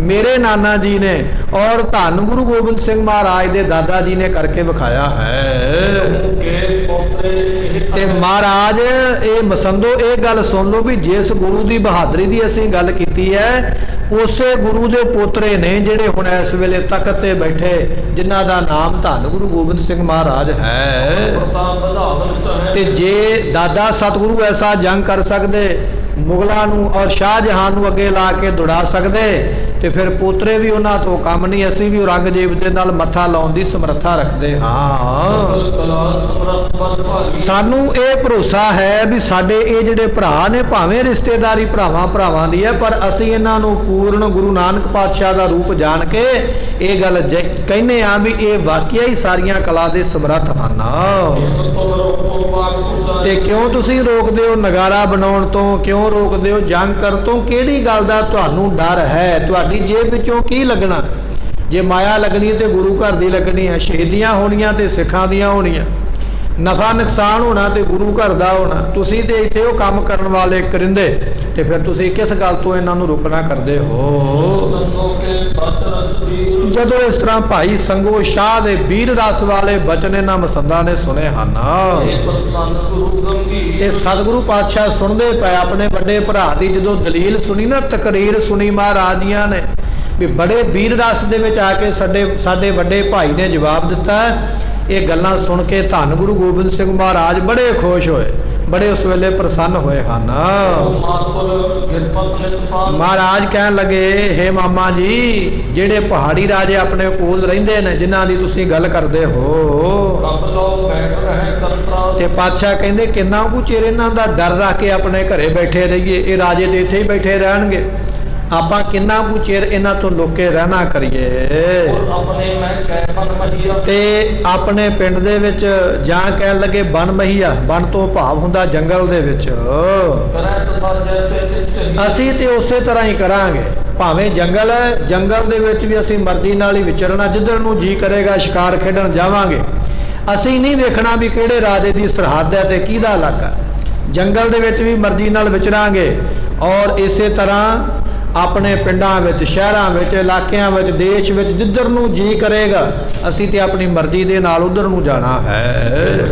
ਮੇਰੇ ਨਾਨਾ ਜੀ ਨੇ ਔਰ ਧੰਨ ਗੁਰੂ ਗੋਬਿੰਦ ਸਿੰਘ ਮਹਾਰਾਜ ਦੇ ਦਾਦਾ ਜੀ ਨੇ ਕਰਕੇ ਵਿਖਾਇਆ ਹੈ। ਤੇ ਮਹਾਰਾਜ ਇਹ ਮਸੰਦੋ ਇਹ ਗੱਲ ਸੁਣ ਲਓ ਵੀ ਜਿਸ ਗੁਰੂ ਦੀ ਬਹਾਦਰੀ ਦੀ ਅਸੀਂ ਗੱਲ ਕੀਤੀ ਹੈ, ਉਸੇ ਗੁਰੂ ਦੇ ਪੋਤਰੇ ਨੇ ਜਿਹੜੇ ਹੁਣ ਇਸ ਵੇਲੇ ਤਖਤ ਤੇ ਬੈਠੇ, ਜਿਨ੍ਹਾਂ ਦਾ ਨਾਮ ਧੰਨ ਗੁਰੂ ਗੋਬਿੰਦ ਸਿੰਘ ਮਹਾਰਾਜ ਹੈ। ਤੇ ਜੇ ਦਾਦਾ ਸਤਿਗੁਰੂ ਐਸਾ ਜੰਗ ਕਰ ਸਕਦੇ, ਮੁਗਲਾਂ ਨੂੰ ਔਰ ਸ਼ਾਹਜਹਾਨ ਨੂੰ ਅੱਗੇ ਲਾ ਕੇ ਦੌੜਾ ਸਕਦੇ, ਤੇ ਫਿਰ ਪੋਤਰੇ ਵੀ ਉਹਨਾਂ ਤੋਂ ਕੰਮ ਨਹੀਂ। ਅਸੀਂ ਵੀ ਔਰੰਗਜ਼ੇਬ ਦੇ ਨਾਲ ਮੱਥਾ ਲਾਉਣ ਦੀ ਸਮਰੱਥਾ ਰੱਖਦੇ ਹਾਂ। ਸਾਨੂੰ ਇਹ ਭਰੋਸਾ ਹੈ ਵੀ ਸਾਡੇ ਇਹ ਜਿਹੜੇ ਭਰਾ ਨੇ, ਭਾਵੇਂ ਰਿਸ਼ਤੇਦਾਰੀ ਭਰਾਵਾਂ ਦੀ ਹੈ, ਪਰ ਅਸੀਂ ਇਹਨਾਂ ਨੂੰ ਪੂਰਨ ਗੁਰੂ ਨਾਨਕ ਪਾਤਸ਼ਾਹ ਦਾ ਰੂਪ ਜਾਣ ਕੇ ਇਹ ਗੱਲ ਕਹਿੰਦੇ ਹਾਂ ਵੀ ਇਹ ਵਾਕਿਆ ਹੀ ਸਾਰੀਆਂ ਕਲਾ ਦੇ ਸਮਰੱਥ ਹਨ। ਤੇ ਕਿਉਂ ਤੁਸੀਂ ਰੋਕਦੇ ਹੋ ਨਗਾਰਾ ਬਣਾਉਣ ਤੋਂ, ਕਿਉਂ ਰੋਕਦੇ ਹੋ ਜੰਗ ਕਰਨ ਤੋਂ? ਕਿਹੜੀ ਗੱਲ ਦਾ ਤੁਹਾਨੂੰ ਡਰ ਹੈ? ਤੁਹਾਡੀ ਜੇਬ ਵਿੱਚੋਂ ਕੀ ਲੱਗਣਾ? ਜੇ ਮਾਇਆ ਲੱਗਣੀ ਤੇ ਗੁਰੂ ਘਰ ਦੀ ਲੱਗਣੀ ਹੈ, ਸ਼ਹੀਦੀਆਂ ਹੋਣੀਆਂ ਤੇ ਸਿੱਖਾਂ ਦੀਆਂ ਹੋਣੀਆਂ, ਨਫਾ ਨੁਕਸਾਨ ਹੋਣਾ ਤੇ ਗੁਰੂ ਘਰ ਦਾ ਹੋਣਾ। ਤੁਸੀਂ ਤੇ ਇੱਥੇ ਉਹ ਕੰਮ ਕਰਨ ਵਾਲੇ ਕਰਿੰਦੇ, ਤੇ ਫਿਰ ਤੁਸੀਂ ਕਿਸ ਗੱਲ ਤੋਂ ਇਹਨਾਂ ਨੂੰ ਰੋਕਣਾ ਕਰਦੇ ਹੋ? ਜਦੋਂ ਇਸ ਤਰ੍ਹਾਂ ਭਾਈ ਸੰਗੋ ਸ਼ਾਹ ਦੇ ਵੀਰ ਰਸ ਵਾਲੇ ਬਚਨ ਇਹਨਾਂ ਮਸੰਦਾਂ ਨੇ ਸੁਣੇ ਹਨ, ਤੇ ਸਤਿਗੁਰੂ ਪਾਤਸ਼ਾਹ ਸੁਣਦੇ ਪਏ ਆਪਣੇ ਵੱਡੇ ਭਰਾ ਦੀ ਜਦੋਂ ਦਲੀਲ ਸੁਣੀ ਨਾ, ਤਕਰੀਰ ਸੁਣੀ ਮਹਾਰਾਜ ਦੀਆਂ ਨੇ, ਵੀ ਬੜੇ ਵੀਰ ਰਸ ਦੇ ਵਿੱਚ ਆ ਕੇ ਸਾਡੇ ਵੱਡੇ ਭਾਈ ਨੇ ਜਵਾਬ ਦਿੱਤਾ। ਇਹ ਗੱਲਾਂ ਸੁਣ ਕੇ ਧੰਨ ਗੁਰੂ ਗੋਬਿੰਦ ਸਿੰਘ ਮਹਾਰਾਜ ਬੜੇ ਖੁਸ਼ ਹੋਏ, ਬੜੇ ਉਸ ਵੇਲੇ ਪ੍ਰਸੰਨ ਹੋਏ ਹਨ। ਮਹਾਰਾਜ ਕਹਿਣ ਲੱਗੇ, ਹੇ ਮਾਮਾ ਜੀ, ਜਿਹੜੇ ਪਹਾੜੀ ਰਾਜੇ ਆਪਣੇ ਕੋਲ ਰਹਿੰਦੇ ਨੇ, ਜਿਨ੍ਹਾਂ ਦੀ ਤੁਸੀਂ ਗੱਲ ਕਰਦੇ ਹੋ, ਤੇ ਪਾਤਸ਼ਾਹ ਕਹਿੰਦੇ ਕਿੰਨਾ ਕੁ ਚਿਰ ਇਹਨਾਂ ਦਾ ਡਰ ਰੱਖ ਕੇ ਆਪਣੇ ਘਰੇ ਬੈਠੇ ਰਹੀਏ? ਇਹ ਰਾਜੇ ਤੇ ਇੱਥੇ ਹੀ ਬੈਠੇ ਰਹਿਣਗੇ, ਆਪਾਂ ਕਿੰਨਾ ਕੁ ਚਿਰ ਇਹਨਾਂ ਤੋਂ ਲੋਕੇ ਰਹਿਣਾ ਕਰੀਏ? ਤੇ ਆਪਣੇ ਪਿੰਡ ਦੇ ਵਿੱਚ ਜਾਂ ਕਹਿਣ ਲੱਗੇ ਬਨ ਮਹੀਆ, ਬਨ ਤੋਂ ਭਾਵ ਹੁੰਦਾ ਜੰਗਲ ਦੇ ਵਿੱਚ, ਅਸੀਂ ਤੇ ਉਸੇ ਤਰ੍ਹਾਂ ਹੀ ਕਰਾਂਗੇ। ਭਾਵੇਂ ਜੰਗਲ ਹੈ, ਜੰਗਲ ਦੇ ਵਿੱਚ ਵੀ ਅਸੀਂ ਮਰਜ਼ੀ ਨਾਲ ਹੀ ਵਿਚਰਨਾ, ਜਿੱਧਰ ਨੂੰ ਜੀ ਕਰੇਗਾ ਸ਼ਿਕਾਰ ਖੇਡਣ ਜਾਵਾਂਗੇ। ਅਸੀਂ ਨਹੀਂ ਵੇਖਣਾ ਵੀ ਕਿਹੜੇ ਰਾਜੇ ਦੀ ਸਰਹੱਦ ਹੈ ਤੇ ਕਿਹਦਾ ਇਲਾਕਾ। ਜੰਗਲ ਦੇ ਵਿੱਚ ਵੀ ਮਰਜ਼ੀ ਨਾਲ ਵਿਚਰਾਂਗੇ, ਔਰ ਇਸੇ ਤਰ੍ਹਾਂ ਆਪਣੇ ਪਿੰਡਾਂ ਵਿੱਚ, ਸ਼ਹਿਰਾਂ ਵਿੱਚ, ਇਲਾਕਿਆਂ ਵਿੱਚ, ਦੇਸ਼ ਵਿੱਚ, ਜਿੱਧਰ ਨੂੰ ਜੀ ਕਰੇਗਾ ਅਸੀਂ ਤੇ ਆਪਣੀ ਮਰਜ਼ੀ ਦੇ ਨਾਲ ਉਧਰ ਨੂੰ ਜਾਣਾ ਹੈ।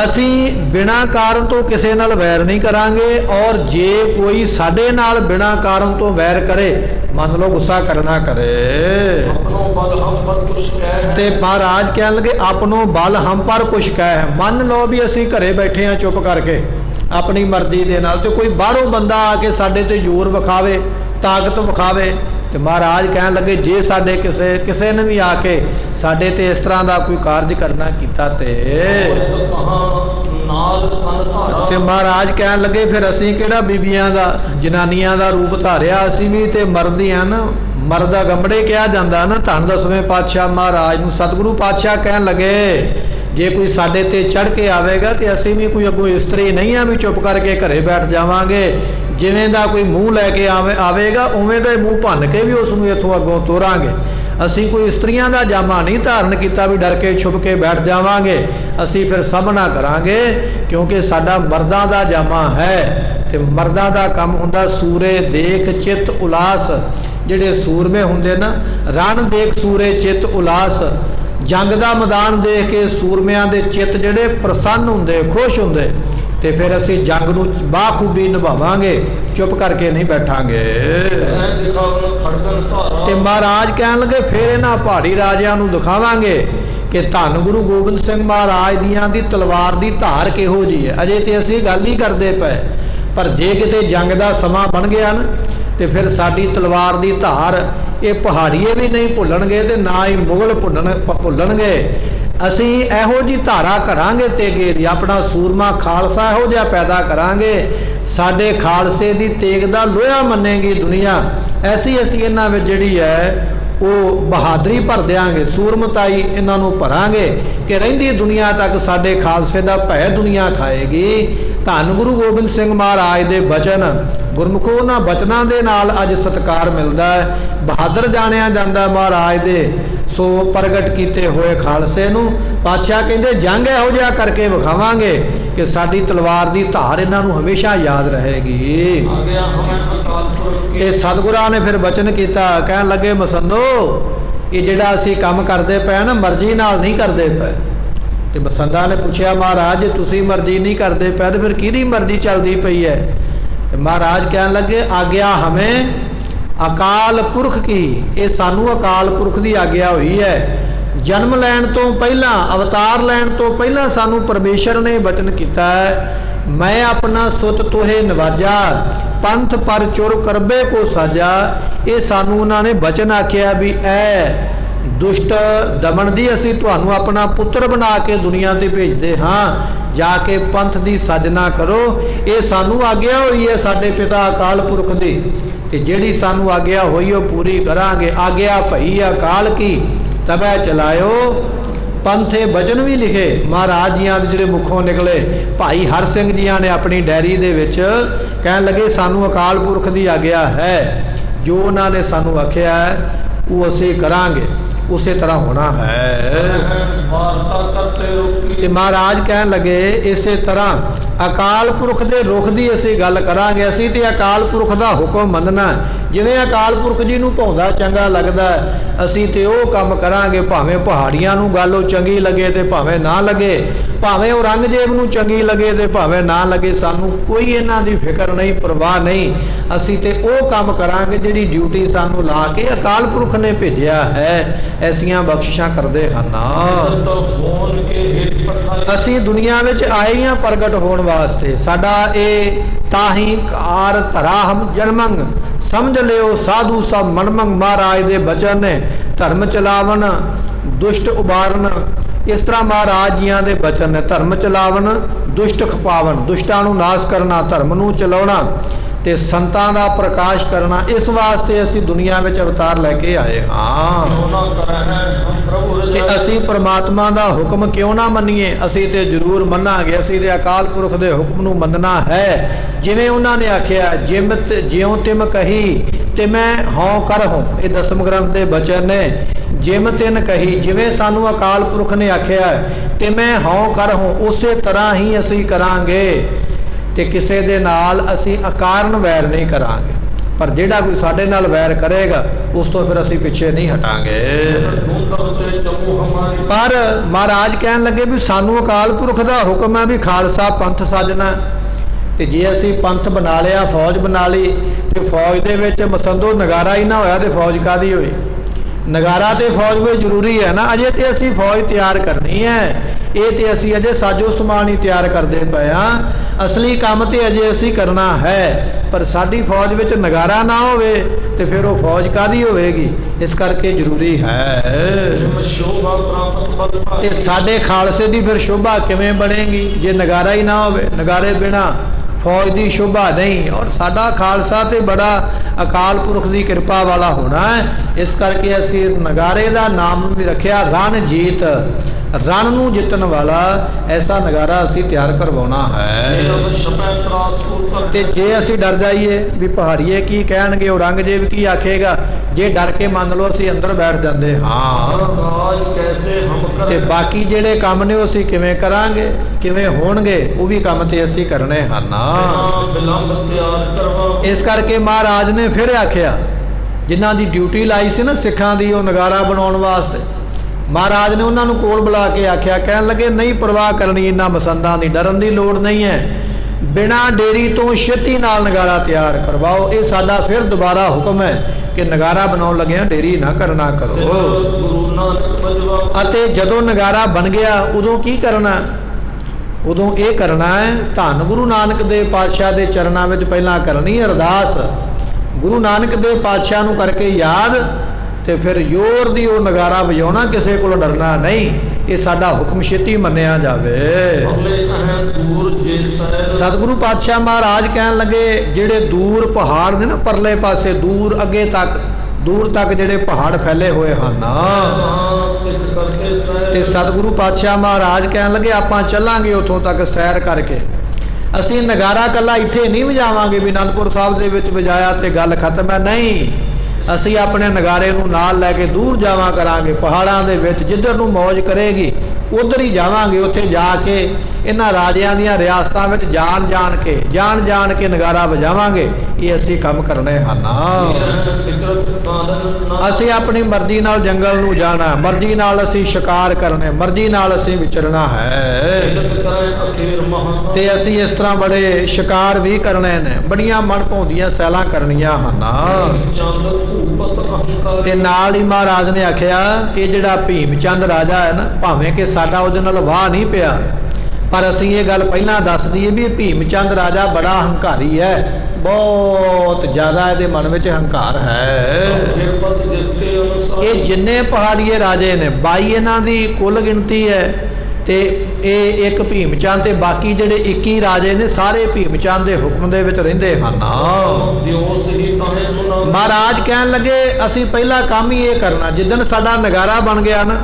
ਅਸੀਂ ਬਿਨਾਂ ਕਾਰਨ ਤੋਂ ਕਿਸੇ ਨਾਲ ਵੈਰ ਨਹੀਂ ਕਰਾਂਗੇ, ਔਰ ਜੇ ਕੋਈ ਸਾਡੇ ਨਾਲ ਬਿਨਾਂ ਕਾਰਨ ਤੋਂ ਵੈਰ ਕਰੇ, ਮੰਨ ਲਓ ਗੁੱਸਾ ਕਰਨਾ ਕਰੇ, ਤੇ ਮਹਾਰਾਜ ਕਹਿਣ ਲੱਗੇ ਆਪਣੋ ਬਲ ਹਮ ਪਰ ਕੁਛ ਕਹਿ। ਮੰਨ ਲਓ ਵੀ ਅਸੀਂ ਘਰੇ ਬੈਠੇ ਹਾਂ ਚੁੱਪ ਕਰਕੇ ਆਪਣੀ ਮਰਜ਼ੀ ਦੇ ਨਾਲ, ਤੇ ਕੋਈ ਬਾਹਰੋਂ ਬੰਦਾ ਆ ਕੇ ਸਾਡੇ ਤੇ ਜ਼ੋਰ ਵਿਖਾਵੇ, ਤਾਕਤ ਵਿਖਾਵੇ, ਤੇ ਮਹਾਰਾਜ ਕਹਿਣ ਲੱਗੇ ਜੇ ਸਾਡੇ ਕਿਸੇ ਨੇ ਵੀ ਆ ਕੇ ਸਾਡੇ ਤੇ ਇਸ ਤਰ੍ਹਾਂ ਦਾ ਕੋਈ ਕਾਰਜ ਕਰਨਾ ਕੀਤਾ ਤੇ ਮਹਾਰਾਜ ਕਹਿਣ ਲੱਗੇ ਫਿਰ ਅਸੀਂ ਕਿਹੜਾ ਬੀਬੀਆਂ ਦਾ, ਜਨਾਨੀਆਂ ਦਾ ਰੂਪ ਧਾਰਿਆ? ਅਸੀਂ ਵੀ ਤੇ ਮਰਦ ਹੀ ਹਨ, ਮਰਦ ਅਗੰਬੜੇ ਕਿਹਾ ਜਾਂਦਾ ਨਾ ਧੰਨ ਦਸਵੇਂ ਪਾਤਸ਼ਾਹ ਮਹਾਰਾਜ ਨੂੰ। ਸਤਿਗੁਰੂ ਪਾਤਸ਼ਾਹ ਕਹਿਣ ਲੱਗੇ ਜੇ ਕੋਈ ਸਾਡੇ ਤੇ ਚੜ੍ਹ ਕੇ ਆਵੇਗਾ ਤੇ ਅਸੀਂ ਵੀ ਕੋਈ ਅੱਗੋਂ ਇਸਤਰੀ ਨਹੀਂ ਆ ਵੀ ਚੁੱਪ ਕਰਕੇ ਘਰੇ ਬੈਠ ਜਾਵਾਂਗੇ। ਜਿਵੇਂ ਦਾ ਕੋਈ ਮੂੰਹ ਲੈ ਕੇ ਆਵੇਗਾ ਉਵੇਂ ਦਾ ਹੀ ਮੂੰਹ ਭੰਨ ਕੇ ਵੀ ਉਸ ਨੂੰ ਇੱਥੋਂ ਅੱਗੋਂ ਤੋਰਾਂਗੇ। ਅਸੀਂ ਕੋਈ ਇਸਤਰੀਆਂ ਦਾ ਜਾਮਾ ਨਹੀਂ ਧਾਰਨ ਕੀਤਾ ਵੀ ਡਰ ਕੇ ਛੁਪ ਕੇ ਬੈਠ ਜਾਵਾਂਗੇ। ਅਸੀਂ ਫਿਰ ਸਾਹਮਣਾ ਕਰਾਂਗੇ, ਕਿਉਂਕਿ ਸਾਡਾ ਮਰਦਾਂ ਦਾ ਜਾਮਾ ਹੈ। ਤੇ ਮਰਦਾਂ ਦਾ ਕੰਮ ਹੁੰਦਾ ਸੂਰੇ ਦੇਖ ਚਿੱਤ ਉਲਾਸ। ਜਿਹੜੇ ਸੂਰਮੇ ਹੁੰਦੇ ਨਾ, ਰਣ ਦੇਖ ਸੂਰੇ ਚਿੱਤ ਉਲਾਸ। ਜੰਗ ਦਾ ਮੈਦਾਨ ਦੇਖ ਕੇ ਸੂਰਮਿਆਂ ਦੇ ਚਿੱਤ ਜਿਹੜੇ ਪ੍ਰਸੰਨ ਹੁੰਦੇ, ਖੁਸ਼ ਹੁੰਦੇ। ਤੇ ਫਿਰ ਅਸੀਂ ਜੰਗ ਨੂੰ ਬਾਖੂਬੀ ਨਿਭਾਵਾਂਗੇ, ਚੁੱਪ ਕਰਕੇ ਨਹੀਂ ਬੈਠਾਂਗੇ। ਤੇ ਮਹਾਰਾਜ ਕਹਿਣ ਲੱਗੇ ਫਿਰ ਇਹਨਾਂ ਪਹਾੜੀ ਰਾਜਿਆਂ ਨੂੰ ਦਿਖਾਵਾਂਗੇ ਕਿ ਧੰਨ ਗੁਰੂ ਗੋਬਿੰਦ ਸਿੰਘ ਮਹਾਰਾਜ ਦੀਆਂ ਦੀ ਤਲਵਾਰ ਦੀ ਧਾਰ ਕਿਹੋ ਜਿਹੀ ਹੈ। ਅਜੇ ਤੇ ਅਸੀਂ ਗੱਲ ਹੀ ਕਰਦੇ ਪਏ, ਪਰ ਜੇ ਕਿਤੇ ਜੰਗ ਦਾ ਸਮਾਂ ਬਣ ਗਿਆ ਨਾ ਤੇ ਫਿਰ ਸਾਡੀ ਤਲਵਾਰ ਦੀ ਧਾਰ ਇਹ ਪਹਾੜੀਏ ਵੀ ਨਹੀਂ ਭੁੱਲਣਗੇ ਤੇ ਨਾ ਹੀ ਮੁਗਲ ਭੁੱਲਣਗੇ। ਅਸੀਂ ਇਹੋ ਜਿਹੀ ਧਾਰਾ ਕਰਾਂਗੇ ਤੇਗੇ ਦੀ, ਆਪਣਾ ਸੂਰਮਾ ਖਾਲਸਾ ਇਹੋ ਜਿਹਾ ਪੈਦਾ ਕਰਾਂਗੇ, ਸਾਡੇ ਖਾਲਸੇ ਦੀ ਤੇਗ ਦਾ ਲੋਹਾ ਮੰਨੇਗੀ ਦੁਨੀਆ। ਐਸੀ ਅਸੀਂ ਇਹਨਾਂ ਵਿੱਚ ਜਿਹੜੀ ਹੈ ਉਹ ਬਹਾਦਰੀ ਭਰ ਦਿਆਂਗੇ, ਸੂਰਮਤਾਈ ਇਹਨਾਂ ਨੂੰ ਭਰਾਂਗੇ ਕਿ ਰਹਿੰਦੀ ਦੁਨੀਆ ਤੱਕ ਸਾਡੇ ਖਾਲਸੇ ਦਾ ਭੈ ਦੁਨੀਆ ਖਾਏਗੀ। ਧੰਨ ਗੁਰੂ ਗੋਬਿੰਦ ਸਿੰਘ ਮਹਾਰਾਜ ਦੇ ਬਚਨ, ਗੁਰਮੁਖੋ ਉਹਨਾਂ ਬਚਨਾਂ ਦੇ ਨਾਲ ਅੱਜ ਸਤਿਕਾਰ ਮਿਲਦਾ ਹੈ, ਬਹਾਦਰ ਜਾਣਿਆ ਜਾਂਦਾ ਮਹਾਰਾਜ ਦੇ ਸੋ ਪ੍ਰਗਟ ਕੀਤੇ ਹੋਏ ਖਾਲਸੇ ਨੂੰ। ਪਾਤਸ਼ਾਹ ਕਹਿੰਦੇ ਜੰਗ ਇਹੋ ਜਿਹਾ ਕਰਕੇ ਵਿਖਾਵਾਂਗੇ ਕਿ ਸਾਡੀ ਤਲਵਾਰ ਦੀ ਧਾਰ ਇਹਨਾਂ ਨੂੰ ਹਮੇਸ਼ਾ ਯਾਦ ਰਹੇਗੀ। ਇਹ ਸਤਿਗੁਰਾਂ ਨੇ ਫਿਰ ਬਚਨ ਕੀਤਾ, ਕਹਿਣ ਲੱਗੇ ਮਸੰਦੋ ਇਹ ਜਿਹੜਾ ਅਸੀਂ ਕੰਮ ਕਰਦੇ ਪਏ ਨਾ ਮਰਜ਼ੀ ਨਾਲ ਨਹੀਂ ਕਰਦੇ ਪਏ। ਤੇ ਮਸੰਦਾ ਨੇ ਪੁੱਛਿਆ ਮਹਾਰਾਜ ਜੇ ਤੁਸੀਂ ਮਰਜ਼ੀ ਨਹੀਂ ਕਰਦੇ ਪਏ ਤੇ ਫਿਰ ਕਿਹਦੀ ਮਰਜ਼ੀ ਚੱਲਦੀ ਪਈ ਹੈ? ਤੇ ਮਹਾਰਾਜ ਕਹਿਣ ਲੱਗੇ ਆਗਿਆ ਹਮੇ ਅਕਾਲ ਪੁਰਖ ਕੀ, ਇਹ ਸਾਨੂੰ ਅਕਾਲ ਪੁਰਖ ਦੀ ਆਗਿਆ ਹੋਈ ਹੈ। ਜਨਮ ਲੈਣ ਤੋਂ ਪਹਿਲਾਂ, ਅਵਤਾਰ ਲੈਣ ਤੋਂ ਪਹਿਲਾਂ ਸਾਨੂੰ ਪਰਮੇਸ਼ਰ ਨੇ ਬਚਨ ਕੀਤਾ ਹੈ, ਮੈਂ ਆਪਣਾ ਸੁਤ ਤੋਹੇ ਨਵਾਜਾ ਪੰਥ ਪਰ ਚੁਰ ਕਰਬੇ ਕੋ ਸਾਜਾ। ਇਹ ਸਾਨੂੰ ਉਹਨਾਂ ਨੇ ਬਚਨ ਆਖਿਆ ਵੀ ਐ ਦੁਸ਼ਟ ਦਮਨ ਦੀ ਅਸੀਂ ਤੁਹਾਨੂੰ ਆਪਣਾ ਪੁੱਤਰ ਬਣਾ ਕੇ ਦੁਨੀਆ ਤੇ ਭੇਜਦੇ ਹਾਂ, ਜਾ ਕੇ ਪੰਥ ਦੀ ਸਾਜਨਾ ਕਰੋ। ਇਹ ਸਾਨੂੰ ਆਗਿਆ ਹੋਈ ਹੈ ਸਾਡੇ ਪਿਤਾ ਅਕਾਲ ਪੁਰਖ ਦੀ, ਤੇ ਜਿਹੜੀ ਸਾਨੂੰ ਆਗਿਆ ਹੋਈ ਉਹ ਪੂਰੀ ਕਰਾਂਗੇ। ਆਗਿਆ ਭਈ ਅਕਾਲ ਕੀ ਤਬੈ ਚਲਾਇਓ, ਪੰਥੇ ਬਚਨ ਵੀ ਲਿਖੇ ਮਹਾਰਾਜ ਜੀਆਂ ਦੇ ਜਿਹੜੇ ਮੁਖੋਂ ਨਿਕਲੇ। ਭਾਈ ਹਰ ਸਿੰਘ ਜੀਆਂ ਨੇ ਆਪਣੀ ਡਾਇਰੀ ਦੇ ਵਿੱਚ ਕਹਿਣ ਲੱਗੇ ਸਾਨੂੰ ਅਕਾਲ ਪੁਰਖ ਦੀ ਆਗਿਆ ਹੈ, ਜੋ ਉਹਨਾਂ ਨੇ ਸਾਨੂੰ ਆਖਿਆ ਹੈ ਉਹ ਅਸੀਂ ਕਰਾਂਗੇ, ਉਸੇ ਤਰ੍ਹਾਂ ਹੋਣਾ ਹੈ। ਤੇ ਮਹਾਰਾਜ ਕਹਿਣ ਲੱਗੇ ਇਸੇ ਤਰ੍ਹਾਂ ਅਕਾਲ ਪੁਰਖ ਦੇ ਰੁਖ ਦੀ ਅਸੀਂ ਗੱਲ ਕਰਾਂਗੇ। ਅਸੀਂ ਤੇ ਅਕਾਲ ਪੁਰਖ ਦਾ ਹੁਕਮ ਮੰਨਣਾ, ਜਿਵੇਂ ਅਕਾਲ ਪੁਰਖ ਜੀ ਨੂੰ ਭਾਉਂਦਾ ਚੰਗਾ ਲੱਗਦਾ ਅਸੀਂ ਤੇ ਉਹ ਕੰਮ ਕਰਾਂਗੇ, ਭਾਵੇਂ ਪਹਾੜੀਆਂ ਨੂੰ ਗੱਲ ਉਹ ਚੰਗੀ ਲੱਗੇ ਤੇ ਭਾਵੇਂ ਨਾ ਲੱਗੇ, ਭਾਵੇਂ ਔਰੰਗਜ਼ੇਬ ਨੂੰ ਚੰਗੀ ਲੱਗੇ ਤੇ ਭਾਵੇਂ ਨਾ ਲੱਗੇ, ਸਾਨੂੰ ਕੋਈ ਇਹਨਾਂ ਦੀ ਫਿਕਰ ਨਹੀਂ, ਪਰਵਾਹ ਨਹੀਂ। ਅਸੀਂ ਤੇ ਉਹ ਕੰਮ ਕਰਾਂਗੇ ਜਿਹੜੀ ਡਿਊਟੀ ਸਾਨੂੰ ਲਾ ਕੇ ਅਕਾਲ ਪੁਰਖ ਨੇ ਭੇਜਿਆ ਹੈ। ਐਸੀਆਂ ਬਖਸ਼ਿਸ਼ਾਂ ਕਰਦੇ ਹਨ। ਅਸੀਂ ਦੁਨੀਆ ਵਿੱਚ ਆਏ ਹਾਂ ਪ੍ਰਗਟ ਹੋਣ ਵਾਸਤੇ, ਸਾਡਾ ਇਹ ਤਾਹੀ ਕਾਰ ਧਰਾ ਹਮ ਜਨਮੰਗ ਸਮਝ ਲਿਓ ਸਾਧੂ ਸਭ ਮਨਮੰਗ। ਮਹਾਰਾਜ ਦੇ ਬਚਨ ਨੇ ਧਰਮ ਚਲਾਵਨ ਦੁਸ਼ਟ ਉਬਾਰਨ, ਇਸ ਤਰ੍ਹਾਂ ਮਹਾਰਾਜ ਜੀਆਂ ਦੇ ਬਚਨ ਨੇ ਧਰਮ ਚਲਾਵਨ ਦੁਸ਼ਟ ਖਪਾਵਨ, ਦੁਸ਼ਟਾਂ ਨੂੰ ਨਾਸ਼ ਕਰਨਾ, ਧਰਮ ਨੂੰ ਚਲਾਉਣਾ ਤੇ ਸੰਤਾਂ ਦਾ ਪ੍ਰਕਾਸ਼ ਕਰਨਾ। ਇਸ ਵਾਸਤੇ ਅਸੀਂ ਦੁਨੀਆ ਵਿੱਚ ਅਵਤਾਰ ਲੈ ਕੇ ਆਏ ਹਾਂ। ਤੇ ਅਸੀਂ ਪ੍ਰਮਾਤਮਾ ਦਾ ਹੁਕਮ ਕਿਉਂ ਨਾ ਮੰਨੀਏ? ਅਸੀਂ ਤੇ ਜ਼ਰੂਰ ਮੰਨਾਂਗੇ। ਅਸੀਂ ਤੇ ਅਕਾਲ ਪੁਰਖ ਦੇ ਹੁਕਮ ਨੂੰ ਮੰਨਣਾ ਹੈ। ਜਿਵੇਂ ਉਹਨਾਂ ਨੇ ਆਖਿਆ ਜਿਮਤ ਜਿਉ ਤਿਮ ਕਹੀ ਤੇ ਮੈਂ ਹਉ ਕਰ ਹਉ, ਇਹ ਦਸਮ ਗ੍ਰੰਥ ਦੇ ਬਚਨ ਨੇ। ਜਿਮ ਤਿਨ ਕਹੀ, ਜਿਵੇਂ ਸਾਨੂੰ ਅਕਾਲ ਪੁਰਖ ਨੇ ਆਖਿਆ ਤੇ ਮੈਂ ਹਉ ਕਰ ਹਉ, ਉਸੇ ਤਰ੍ਹਾਂ ਹੀ ਅਸੀਂ ਕਰਾਂਗੇ। ਤੇ ਕਿਸੇ ਦੇ ਨਾਲ ਅਸੀਂ ਅਕਾਰਨ ਵੈਰ ਨਹੀਂ ਕਰਾਂਗੇ, ਪਰ ਜਿਹੜਾ ਕੋਈ ਸਾਡੇ ਨਾਲ ਵੈਰ ਕਰੇਗਾ ਉਸ ਤੋਂ ਫਿਰ ਅਸੀਂ ਪਿੱਛੇ ਨਹੀਂ ਹਟਾਂਗੇ। ਪਰ ਮਹਾਰਾਜ ਕਹਿਣ ਲੱਗੇ ਵੀ ਸਾਨੂੰ ਅਕਾਲ ਪੁਰਖ ਦਾ ਹੁਕਮ ਹੈ ਵੀ ਖਾਲਸਾ ਪੰਥ ਸਾਜਣਾ। ਤੇ ਜੇ ਅਸੀਂ ਪੰਥ ਬਣਾ ਲਿਆ, ਫੌਜ ਬਣਾ ਲਈ, ਤੇ ਫੌਜ ਦੇ ਵਿੱਚ ਮਸੰਦੋ ਨਗਾਰਾ ਹੀ ਨਾ ਹੋਇਆ ਤੇ ਫੌਜ ਕਾਹਦੀ ਹੋਈ? ਨਗਾਰਾ ਤੇ ਫੌਜ ਵਿੱਚ ਜ਼ਰੂਰੀ ਹੈ ਨਾ। ਅਜੇ ਤੇ ਅਸੀਂ ਫੌਜ ਤਿਆਰ ਕਰਨੀ ਹੈ, ਇਹ ਤੇ ਅਸੀਂ ਅਜੇ ਸਾਜੋ ਸਮਾਨ ਹੀ ਤਿਆਰ ਕਰਦੇ ਪਏ ਹਾਂ। ਅਸਲੀ ਕੰਮ ਤੇ ਅਜੇ ਅਸੀਂ ਕਰਨਾ ਹੈ, ਪਰ ਸਾਡੀ ਫੌਜ ਵਿੱਚ ਨਗਾਰਾ ਨਾ ਹੋਵੇ ਤੇ ਫਿਰ ਉਹ ਫੌਜ ਕਾਹਦੀ ਹੋਵੇਗੀ? ਇਸ ਕਰਕੇ ਜ਼ਰੂਰੀ ਹੈ। ਤੇ ਸਾਡੇ ਖਾਲਸੇ ਦੀ ਫਿਰ ਸ਼ੋਭਾ ਕਿਵੇਂ ਬਣੇਗੀ ਜੇ ਨਗਾਰਾ ਹੀ ਨਾ ਹੋਵੇ? ਨਗਾਰੇ ਬਿਨਾ ਫੌਜ ਦੀ ਸ਼ੋਭਾ ਨਹੀਂ। ਔਰ ਸਾਡਾ ਖਾਲਸਾ ਤੇ ਬੜਾ ਅਕਾਲ ਪੁਰਖ ਦੀ ਕਿਰਪਾ ਵਾਲਾ ਹੋਣਾ ਹੈ। ਇਸ ਕਰਕੇ ਅਸੀਂ ਨਗਾਰੇ ਦਾ ਨਾਮ ਵੀ ਰੱਖਿਆ ਰਣਜੀਤ। रण नूं जितन वाला ऐसा नगारा असी तैयार करवाउणा है। ते जे असी डर जाइए भी पहाड़ीए की कहणगे, औरंगजेब की आखेगा, जे डर के मान लो असी अंदर बैठ जाते हाँ, ते बाकी जेड़े काम ने असी किवें करांगे, किवें होणगे, वो भी काम ते असी करने हन। इस करके महाराज ने फिर आख्या, जिन्हां दी ड्यूटी लाई सी ना सिखां दी वो नगारा बनाउण वास्ते, महाराज ने उन्होंने कोल बुला के आख्या, कहन लगे नहीं परवाह करनी इन्हां मसंदां दी, डरन दी लोड़ नहीं है, बिना डेरी तो छेती नाल नगारा तैयार करवाओ। ये साडा फिर दोबारा हुक्म है कि नगारा बनाउण लगे डेरी ना करना करो। अते जदों नगारा बन गया उदों की करना, उदों ये करना है, धन गुरु नानक देव पातशाह के चरणों में पहला करनी अरदास, गुरु नानक देव पातशाह नूं करके याद, ते फिर जोर दी वो नगारा बजाउणा, किसी को डरना नहीं, ये साडा हुक्म छेती मन्निया जावे। सतगुरु पातशाह महाराज कहन लगे, जेड़े दूर पहाड़ ने ना परले पासे दूर अगे तक दूर तक जेड़े पहाड़ फैले हुए हैं, ते सतगुरु पातशाह महाराज कहन लगे आपां चलांगे उतों तक सैर करके, असी नगारा कला इत्थे नहीं वजावांगे भी आनंदपुर साहब दे विच वजाया ते गल खत्म है, नहीं, असी अपने नगारे नूं नाल लैके दूर जावा करांगे, पहाड़ां दे विच जिधर नूं मौज करेगी उधर ही जावांगे, उत्थे जाके इन्हां राजियां दीयां रियासतां विच जान जान के नगारा वजावांगे। ये असी काम करने हन। असी अपनी मर्जी नाल जंगल नूं जाना, मर्जी नाल असी शिकार करने, मर्जी नाल असी विचरना है, ते असी इस तरह बड़े शिकार भी करने ने, बड़ियां मन भाउंदियां सैलां करनियां हन। ते नाल ही महाराज ने आख्या, ये जिहड़ा भीमचंद राजा है ना, भावें कि साडा उहदे नाल वाह नहीं पिया, पर असी ये गल पहलां दस दईए भी भीमचंद राजा बड़ा हंकारी है, बहुत ज़्यादा ये मन में हंकार है। ये जिन्ने पहाड़ीए राजे ने 22 इन्हां दी कुल गिनती है, ते ये एक भीमचंद ते बाकी जिहड़े 21 राजे ने सारे भीमचंद के हुक्म दे विच रहिंदे हन। महाराज कहन लगे असी पहला काम ही ये करना, जिदन साडा नगारा बन गया ना,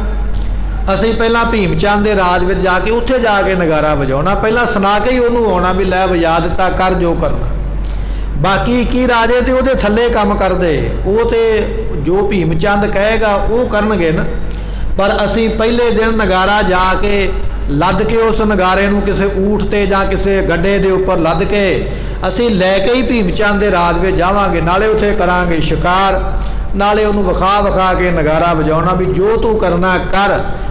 असी पहला भीमचंद के राज में जाके उत्थे जाके नगारा वजाउणा, पहला सुना के ही उन्होंने आउणा भी लै वजा दिता कर जो करना, बाकी 21 राजे तो वो थले काम करते, वो तो जो भीमचंद कहेगा वो करनगे ना, पर असी पहले दिन नगारा जाके लद के उस नगारे नूं किसी ऊठ ते जां किसी गड्ढे दे उपर लद के असी लैके ही भीमचंद के राज में जावांगे, नाले उत्थे करांगे शिकार, नाले उन्होंने विखा के नगारा वजाउणा भी जो तू करना कर,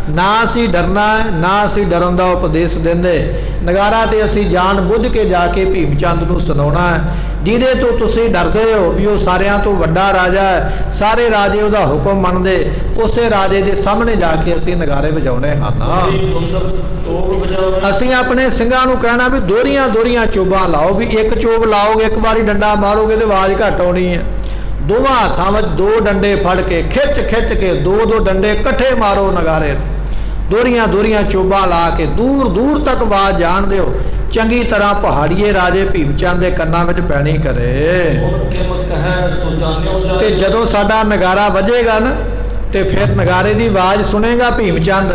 ना असी डरना ना असी डरन का उपदेश देंदे, नगारा तो असी जान बुझ के जाके भीमचंद नूं सुनाउणा है, जिहदे तो तुसीं डरदे हो भी वो सारियां तो वड्डा राजा है, सारे राजे उसदा हुक्म मनदे, उसे राजे के सामने जाके असी नगारे वजाउणे हन। असी अपने सिंघां नूं कहना भी दोहरियां दोहरियां चोबां लाओ, भी एक चोब लाओगे एक बारी डंडा मारोगे तो आवाज़ घट आउणी है, दोवां हत्थां विच 2 डंडे फड़ के खिच के 2 डंडे इकट्ठे मारो नगारे, दोहरियां दोहरियां चोबां ला के दूर दूर तक आवाज़ जान दिओ, चंगी तरह पहाड़ीए राजे भीमचंद के कन्नां विच पैणी करे। ते जदों साडा नगारा वजेगा ना, ते फिर नगारे की आवाज़ सुनेगा भीमचंद,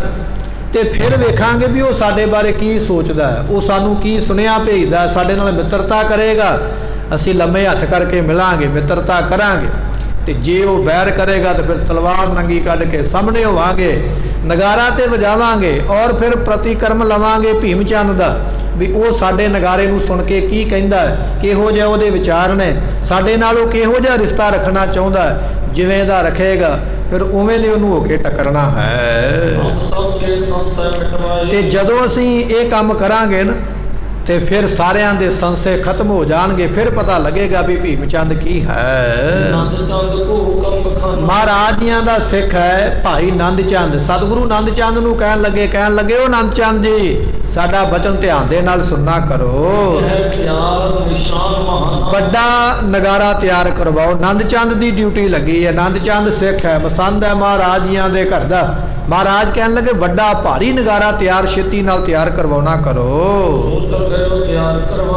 ते फिर वेखांगे भी वो साडे बारे की सोचदा है, वो सानू की सुनिया भेजदा, साडे नाल मित्रता करेगा, असी लम्मे हथ करके मिलांगे, मित्रता करांगे, ते जे वो बैर करेगा तो फिर तलवार नंगी कढ़ के सामने होवांगे, नगारा ते वजावांगे और फिर प्रतिक्रम लवांगे भीमचंद दा भी वो साडे नगारे नूं सुन के की कहंदा है, किहो जिहा उहदे विचार ने, साडे नाल वो किहो जिहा रिश्ता रखना चाहुंदा है, जिवें दा रखेगा फिर उवें दे उहनूं हो के टकरना है। ते जदों असीं ये काम करांगे ना, ते फिर सारियां दे संशय खत्म हो जाएंगे, फिर पता लगेगा भी भीमचंद की है। महाराज जियां दा सिख है भाई नंद चंद, सतगुरु नंद चंद नूं कहन लगे ओ नंद चंद जी साडा बचन ध्यान दे नाल सुनना करो, बड़ा नगारा तैयार करवाओ, नंद चंद दी ड्यूटी लगी है, नंद चंद सिख है, पसंद है महाराज जियां दे घर दा। महाराज कहन लगे बड़ा भारी नगारा तैयार छेती नाल तैयार करवाना करो,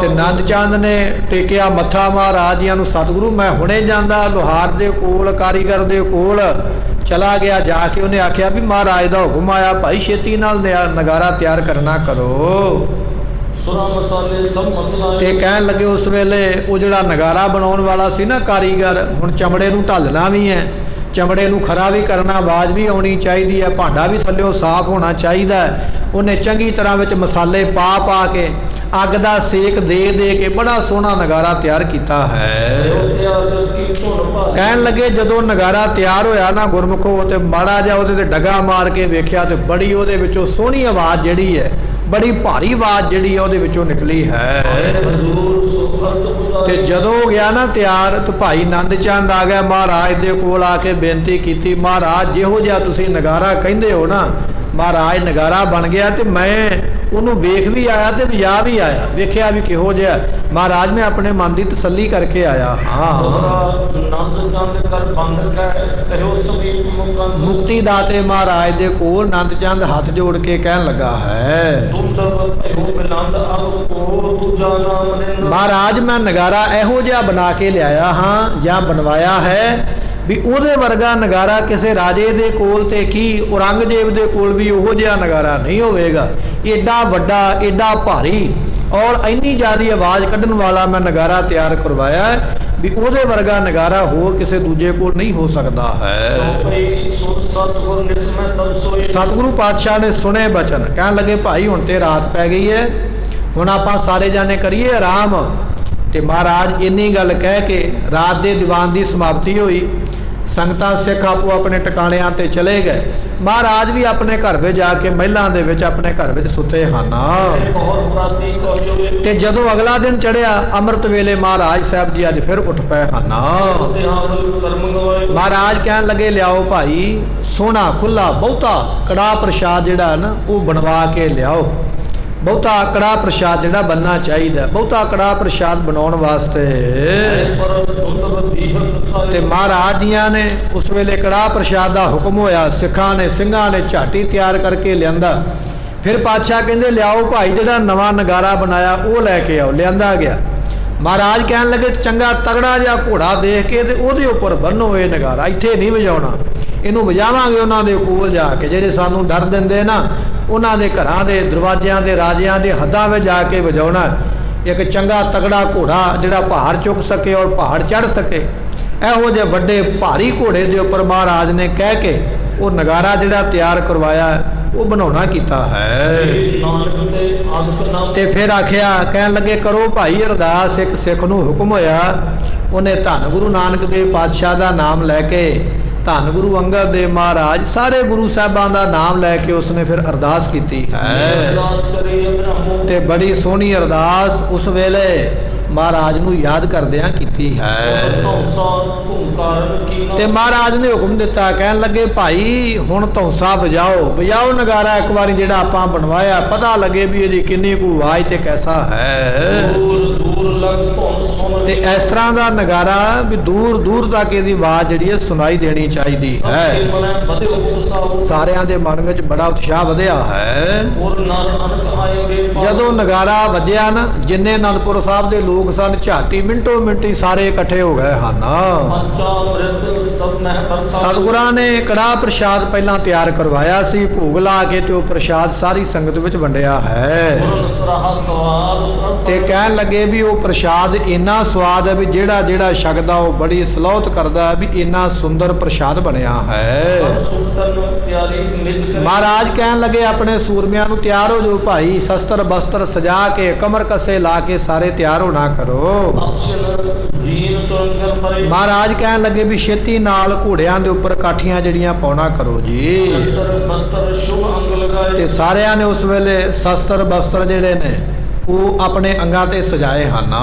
ते नंद चंद ने टेकिया मत्था महाराज जियां नूं, सतगुरु मैं हुणे जांदा लोहार दे कोल, कारीगर दे कोल, ਚਲਾ ਗਿਆ। ਜਾ ਕੇ ਉਹਨੇ ਆਖਿਆ ਵੀ ਮਹਾਰਾਜ ਦਾ ਹੁਕਮ ਆਇਆ ਭਾਈ ਛੇਤੀ ਨਾਲ ਨਗਾਰਾ ਤਿਆਰ ਕਰਨਾ ਕਰੋ। ਸੁਰਾਂ ਮਸਾਲੇ ਸਭ ਮਸਲਾ ਤੇ ਕਹਿਣ ਲੱਗੇ ਉਸ ਵੇਲੇ ਉਹ ਜਿਹੜਾ ਨਗਾਰਾ ਬਣਾਉਣ ਵਾਲਾ ਸੀ ਨਾ ਕਾਰੀਗਰ, ਹੁਣ ਚਮੜੇ ਨੂੰ ਢਾਲਣਾ ਵੀ ਹੈ, ਚਮੜੇ ਨੂੰ ਖਰਾ ਵੀ ਕਰਨਾ, ਆਵਾਜ਼ ਵੀ ਆਉਣੀ ਚਾਹੀਦੀ ਹੈ, ਭਾਂਡਾ ਵੀ ਥੱਲਿਓਂ ਸਾਫ਼ ਹੋਣਾ ਚਾਹੀਦਾ। ਉਹਨੇ ਚੰਗੀ ਤਰ੍ਹਾਂ ਵਿੱਚ ਮਸਾਲੇ ਪਾ ਪਾ ਕੇ ਅੱਗ ਦਾ ਸੇਕ ਦੇ ਦੇ ਕੇ ਬੜਾ ਸੋਹਣਾ ਨਗਾਰਾ ਤਿਆਰ ਕੀਤਾ ਹੈ। ਕਹਿਣ ਲੱਗੇ ਜਦੋਂ ਨਗਾਰਾ ਤਿਆਰ ਹੋਇਆ ਨਾ ਗੁਰਮੁਖੋ, ਤੇ ਮਾੜਾ ਜਿਹਾ ਉਹਦੇ ਤੇ ਡਗਾ ਮਾਰ ਕੇ ਵੇਖਿਆ ਤੇ ਬੜੀ ਉਹਦੇ ਵਿੱਚੋਂ ਸੋਹਣੀ ਆਵਾਜ਼ ਜਿਹੜੀ ਹੈ, ਬੜੀ ਭਾਰੀ ਆਵਾਜ਼ ਜਿਹੜੀ ਹੈ ਉਹਦੇ ਵਿੱਚੋਂ ਨਿਕਲੀ ਹੈ। ਤੇ ਜਦੋਂ ਹੋ ਗਿਆ ਨਾ ਤਿਆਰ, ਤੇ ਭਾਈ ਨੰਦ ਚੰਦ ਆ ਗਿਆ ਮਹਾਰਾਜ ਦੇ ਕੋਲ, ਆ ਕੇ ਬੇਨਤੀ ਕੀਤੀ, ਮਹਾਰਾਜ ਜਿਹੋ ਜਿਹਾ ਤੁਸੀਂ ਨਗਾਰਾ ਕਹਿੰਦੇ ਹੋ ਨਾ, ਮਹਾਰਾਜ ਨਗਾਰਾ ਬਣ ਗਿਆ ਤੇ ਮੈਂ ਉਹਨੂੰ ਵੇਖ ਵੀ ਆਇਆ ਤੇ ਵਜਾ ਵੀ ਆਇਆ, ਵੇਖਿਆ ਵੀ ਕਿਹੋ ਜਿਹਾ। ਮਹਾਰਾਜ ਮੈਂ ਆਪਣੇ ਮਨ ਦੀ ਤਸੱਲੀ ਕਰਕੇ ਆਇਆ ਹਾਂ। ਮੁਕਤੀ ਦਾਤੇ ਮਹਾਰਾਜ ਦੇ ਕੋਲ ਨੰਦ ਚੰਦ ਹੱਥ ਜੋੜ ਕੇ ਕਹਿਣ ਲੱਗਾ ਹੈ, ਮਹਾਰਾਜ ਮੈਂ ਨਗਾਰਾ ਇਹੋ ਜਿਹਾ ਬਣਾ ਕੇ ਲਿਆਇਆ ਹਾਂ ਜਾਂ ਬਣਵਾਇਆ ਹੈ ਵੀ ਉਹਦੇ ਵਰਗਾ ਨਗਾਰਾ ਕਿਸੇ ਰਾਜੇ ਦੇ ਕੋਲ ਤੇ ਕੀ ਔਰੰਗਜ਼ੇਬ ਦੇ ਕੋਲ ਵੀ ਉਹੋ ਜਿਹਾ ਨਗਾਰਾ ਨਹੀਂ ਹੋਵੇਗਾ। ਏਡਾ ਵੱਡਾ, ਏਡਾ ਭਾਰੀ ਔਰ ਇੰਨੀ ਜ਼ਿਆਦਾ ਆਵਾਜ਼ ਕੱਢਣ ਵਾਲਾ ਮੈਂ ਨਗਾਰਾ ਤਿਆਰ ਕਰਵਾਇਆ ਵੀ ਉਹਦੇ ਵਰਗਾ ਨਗਾਰਾ ਹੋਰ ਕਿਸੇ ਦੂਜੇ ਕੋਲ ਨਹੀਂ ਹੋ ਸਕਦਾ ਹੈ। ਸਤਿਗੁਰੂ ਪਾਤਸ਼ਾਹ ਨੇ ਸੁਣੇ ਬਚਨ, ਕਹਿਣ ਲੱਗੇ ਭਾਈ ਹੁਣ ਤੇ ਰਾਤ ਪੈ ਗਈ ਹੈ, ਹੁਣ ਆਪਾਂ ਸਾਰੇ ਜਾਣੇ ਕਰੀਏ ਆਰਾਮ। ਤੇ ਮਹਾਰਾਜ ਇੰਨੀ ਗੱਲ ਕਹਿ ਕੇ ਰਾਤ ਦੇ ਦੀਵਾਨ ਦੀ ਸਮਾਪਤੀ ਹੋਈ। ਸੰਗਤਾਂ ਸਿੱਖ ਆਪੋ ਆਪਣੇ ਟਿਕਾਣਿਆਂ ਤੇ ਚਲੇ ਗਏ। ਮਹਾਰਾਜ ਵੀ ਆਪਣੇ ਘਰ ਵਿੱਚ ਜਾ ਕੇ ਮਹਿਲਾਂ ਦੇ ਵਿੱਚ ਆਪਣੇ ਘਰ ਵਿੱਚ ਸੁੱਤੇ ਹਨ। ਤੇ ਜਦੋਂ ਅਗਲਾ ਦਿਨ ਚੜਿਆ ਅੰਮ੍ਰਿਤ ਵੇਲੇ ਮਹਾਰਾਜ ਸਾਹਿਬ ਜੀ ਅੱਜ ਫਿਰ ਉੱਠ ਪਏ ਹਨ। ਮਹਾਰਾਜ ਕਹਿਣ ਲੱਗੇ ਲਿਆਓ ਭਾਈ ਸੋਹਣਾ ਖੁੱਲਾ ਬਹੁਤਾ ਕੜਾਹ ਪ੍ਰਸ਼ਾਦ ਜਿਹੜਾ ਨਾ ਉਹ ਬਣਵਾ ਕੇ ਲਿਆਓ। ਬਹੁਤਾ ਕੜਾਹ ਪ੍ਰਸ਼ਾਦ ਜਿਹੜਾ ਬਣਨਾ ਚਾਹੀਦਾ। ਬਹੁਤਾ ਕੜਾਹ ਪ੍ਰਸ਼ਾਦ ਬਣਾਉਣ ਵਾਸਤੇ ਤੇ ਮਹਾਰਾਜ ਜੀਆਂ ਨੇ ਉਸ ਵੇਲੇ ਕੜਾਹ ਪ੍ਰਸ਼ਾਦ ਦਾ ਹੁਕਮ ਹੋਇਆ। ਸਿੱਖਾਂ ਨੇ ਸਿੰਘਾਂ ਨੇ ਝਾਟੀ ਤਿਆਰ ਕਰਕੇ ਲਿਆਂਦਾ। ਫਿਰ ਪਾਤਸ਼ਾਹ ਕਹਿੰਦੇ ਲਿਆਓ ਭਾਈ ਜਿਹੜਾ ਨਵਾਂ ਨਗਾਰਾ ਬਣਾਇਆ ਉਹ ਲੈ ਕੇ ਆਓ। ਲਿਆਂਦਾ ਗਿਆ। ਮਹਾਰਾਜ ਕਹਿਣ ਲੱਗੇ ਚੰਗਾ ਤਗੜਾ ਜਿਹਾ ਘੋੜਾ ਦੇਖ ਕੇ ਤੇ ਉਹਦੇ ਉੱਪਰ ਬੰਨੋ ਇਹ ਨਗਾਰਾ, ਇੱਥੇ ਨਹੀਂ ਵਜਾਉਣਾ, ਇਹਨੂੰ ਵਜਾਵਾਂਗੇ ਉਹਨਾਂ ਦੇ ਕੋਲ ਜਾ ਕੇ, ਜਿਹੜੇ ਸਾਨੂੰ ਡਰ ਦਿੰਦੇ ਨਾ ਉਹਨਾਂ ਦੇ ਘਰਾਂ ਦੇ ਦਰਵਾਜ਼ਿਆਂ ਦੇ ਰਾਜਿਆਂ ਦੇ ਹੱਦਾਂ ਵਿੱਚ ਜਾ ਕੇ ਵਜਾਉਣਾ। ਇੱਕ ਚੰਗਾ ਤਗੜਾ ਘੋੜਾ ਜਿਹੜਾ ਪਹਾੜ ਚੁੱਕ ਸਕੇ ਔਰ ਪਹਾੜ ਚੜ੍ਹ ਸਕੇ, ਇਹੋ ਜਿਹੇ ਵੱਡੇ ਭਾਰੀ ਘੋੜੇ ਦੇ ਉੱਪਰ ਮਹਾਰਾਜ ਨੇ ਕਹਿ ਕੇ ਉਹ ਨਗਾਰਾ ਜਿਹੜਾ ਤਿਆਰ ਕਰਵਾਇਆ ਉਹ ਬਣਾਉਣਾ ਕੀਤਾ ਹੈ। ਤੇ ਫਿਰ ਆਖਿਆ ਕਹਿਣ ਲੱਗੇ ਕਰੋ ਭਾਈ ਅਰਦਾਸ। ਇੱਕ ਸਿੱਖ ਨੂੰ ਹੁਕਮ ਹੋਇਆ, ਉਹਨੇ ਧੰਨ ਗੁਰੂ ਨਾਨਕ ਦੇਵ ਪਾਤਸ਼ਾਹ ਦਾ ਨਾਮ ਲੈ ਕੇ, ਧੰਨ ਗੁਰੂ ਅੰਗਦ ਦੇਵ ਮਹਾਰਾਜ ਸਾਰੇ ਗੁਰੂ ਸਾਹਿਬਾਂ ਦਾ ਨਾਮ ਲੈ ਕੇ ਉਸਨੇ ਫਿਰ ਅਰਦਾਸ ਕੀਤੀ ਹੈ। ਤੇ ਬੜੀ ਸੋਹਣੀ ਅਰਦਾਸ ਉਸ ਵੇਲੇ ਮਹਾਰਾਜ ਨੂੰ ਯਾਦ ਕਰਦਿਆਂ ਕੀਤੀ ਹੈ। ਤੇ ਮਹਾਰਾਜ ਨੇ ਹੁਕਮ ਦਿੱਤਾ, ਕਹਿਣ ਲੱਗੇ ਭਾਈ ਹੁਣ ਧੌਂਸਾ ਵਜਾਓ, ਵਜਾਓ ਨਗਾਰਾ ਇੱਕ ਵਾਰੀ ਜਿਹੜਾ ਆਪਾਂ ਬਣਵਾਇਆ, ਪਤਾ ਲੱਗੇ ਵੀ ਇਹਦੀ ਕਿੰਨੀ ਕੁ ਆਵਾਜ਼ ਤੇ ਕੈਸਾ ਹੈ। ਤੇ ਇਸ ਤਰ੍ਹਾਂ ਦਾ ਨਗਾਰਾ ਵੀ ਦੂਰ ਦੂਰ ਤੱਕ ਇਹਦੀ ਆਵਾਜ਼ ਜਿਹੜੀ ਹੈ ਸੁਣਾਈ ਦੇਣੀ ਚਾਹੀਦੀ ਹੈ। ਸਾਰਿਆਂ ਦੇ ਮਨ ਵਿੱਚ ਬੜਾ ਉਤਸ਼ਾਹ ਵਧਿਆ ਹੈ। ਜਦੋਂ ਨਗਾਰਾ ਵੱਜਿਆ ਨਾ, ਜਿੰਨੇ ਅਨੰਦਪੁਰ ਸਾਹਿਬ ਦੇ ਲੋਕ ਸਨ ਝਾਟੀ ਮਿੰਟੋ ਮਿੰਟੀ ਸਾਰੇ ਇਕੱਠੇ ਹੋ ਗਏ ਹਨ। ਸਤਿਗੁਰਾਂ ਨੇ ਕੜਾਹ ਪ੍ਰਸ਼ਾਦ ਪਹਿਲਾਂ ਤਿਆਰ ਕਰਵਾਇਆ ਸੀ, ਭੋਗ ਲਾ ਕੇ ਤੇ ਉਹ ਪ੍ਰਸ਼ਾਦ ਸਾਰੀ ਸੰਗਤ ਵਿੱਚ ਵੰਡਿਆ ਹੈ। ਤੇ ਕਹਿਣ ਲੱਗੇ ਵੀ ਉਹ ਪ੍ਰਸ਼ਾਦ ਇੰਨਾ ਸਵਾਦ ਹੈ ਵੀ ਜਿਹੜਾ ਜਿਹੜਾ ਛਕਦਾ ਉਹ ਬੜੀ ਸਲੋਤ ਕਰਦਾ ਵੀ ਇੰਨਾ ਸੁੰਦਰ ਪ੍ਰਸ਼ਾਦ ਬਣਿਆ ਹੈ। ਮਹਾਰਾਜ ਕਹਿਣ ਲੱਗੇ ਆਪਣੇ ਸੂਰਮਿਆਂ ਨੂੰ ਤਿਆਰ ਹੋ ਜਾਓ ਭਾਈ, ਸ਼ਸਤਰ ਬਸਤਰ ਸਜਾ ਕੇ ਕਮਰ ਕੱਸੇ ਲਾ ਕੇ ਸਾਰੇ ਤਿਆਰ ਹੋਣਾ ਕਰੋ। ਮਹਾਰਾਜ ਕਹਿਣ ਲੱਗੇ ਵੀ ਛੇਤੀ ਨਾਲ ਘੋੜਿਆਂ ਦੇ ਉੱਪਰ ਕਾਠੀਆਂ ਜਿਹੜੀਆਂ ਪਾਉਣਾ ਕਰੋ ਜੀ। ਤੇ ਸਾਰਿਆਂ ਨੇ ਉਸ ਵੇਲੇ ਸ਼ਸਤਰ ਬਸਤਰ ਜਿਹੜੇ ਨੇ ਉਹ ਆਪਣੇ ਅੰਗਾਂ ਤੇ ਸਜਾਏ ਹਨ।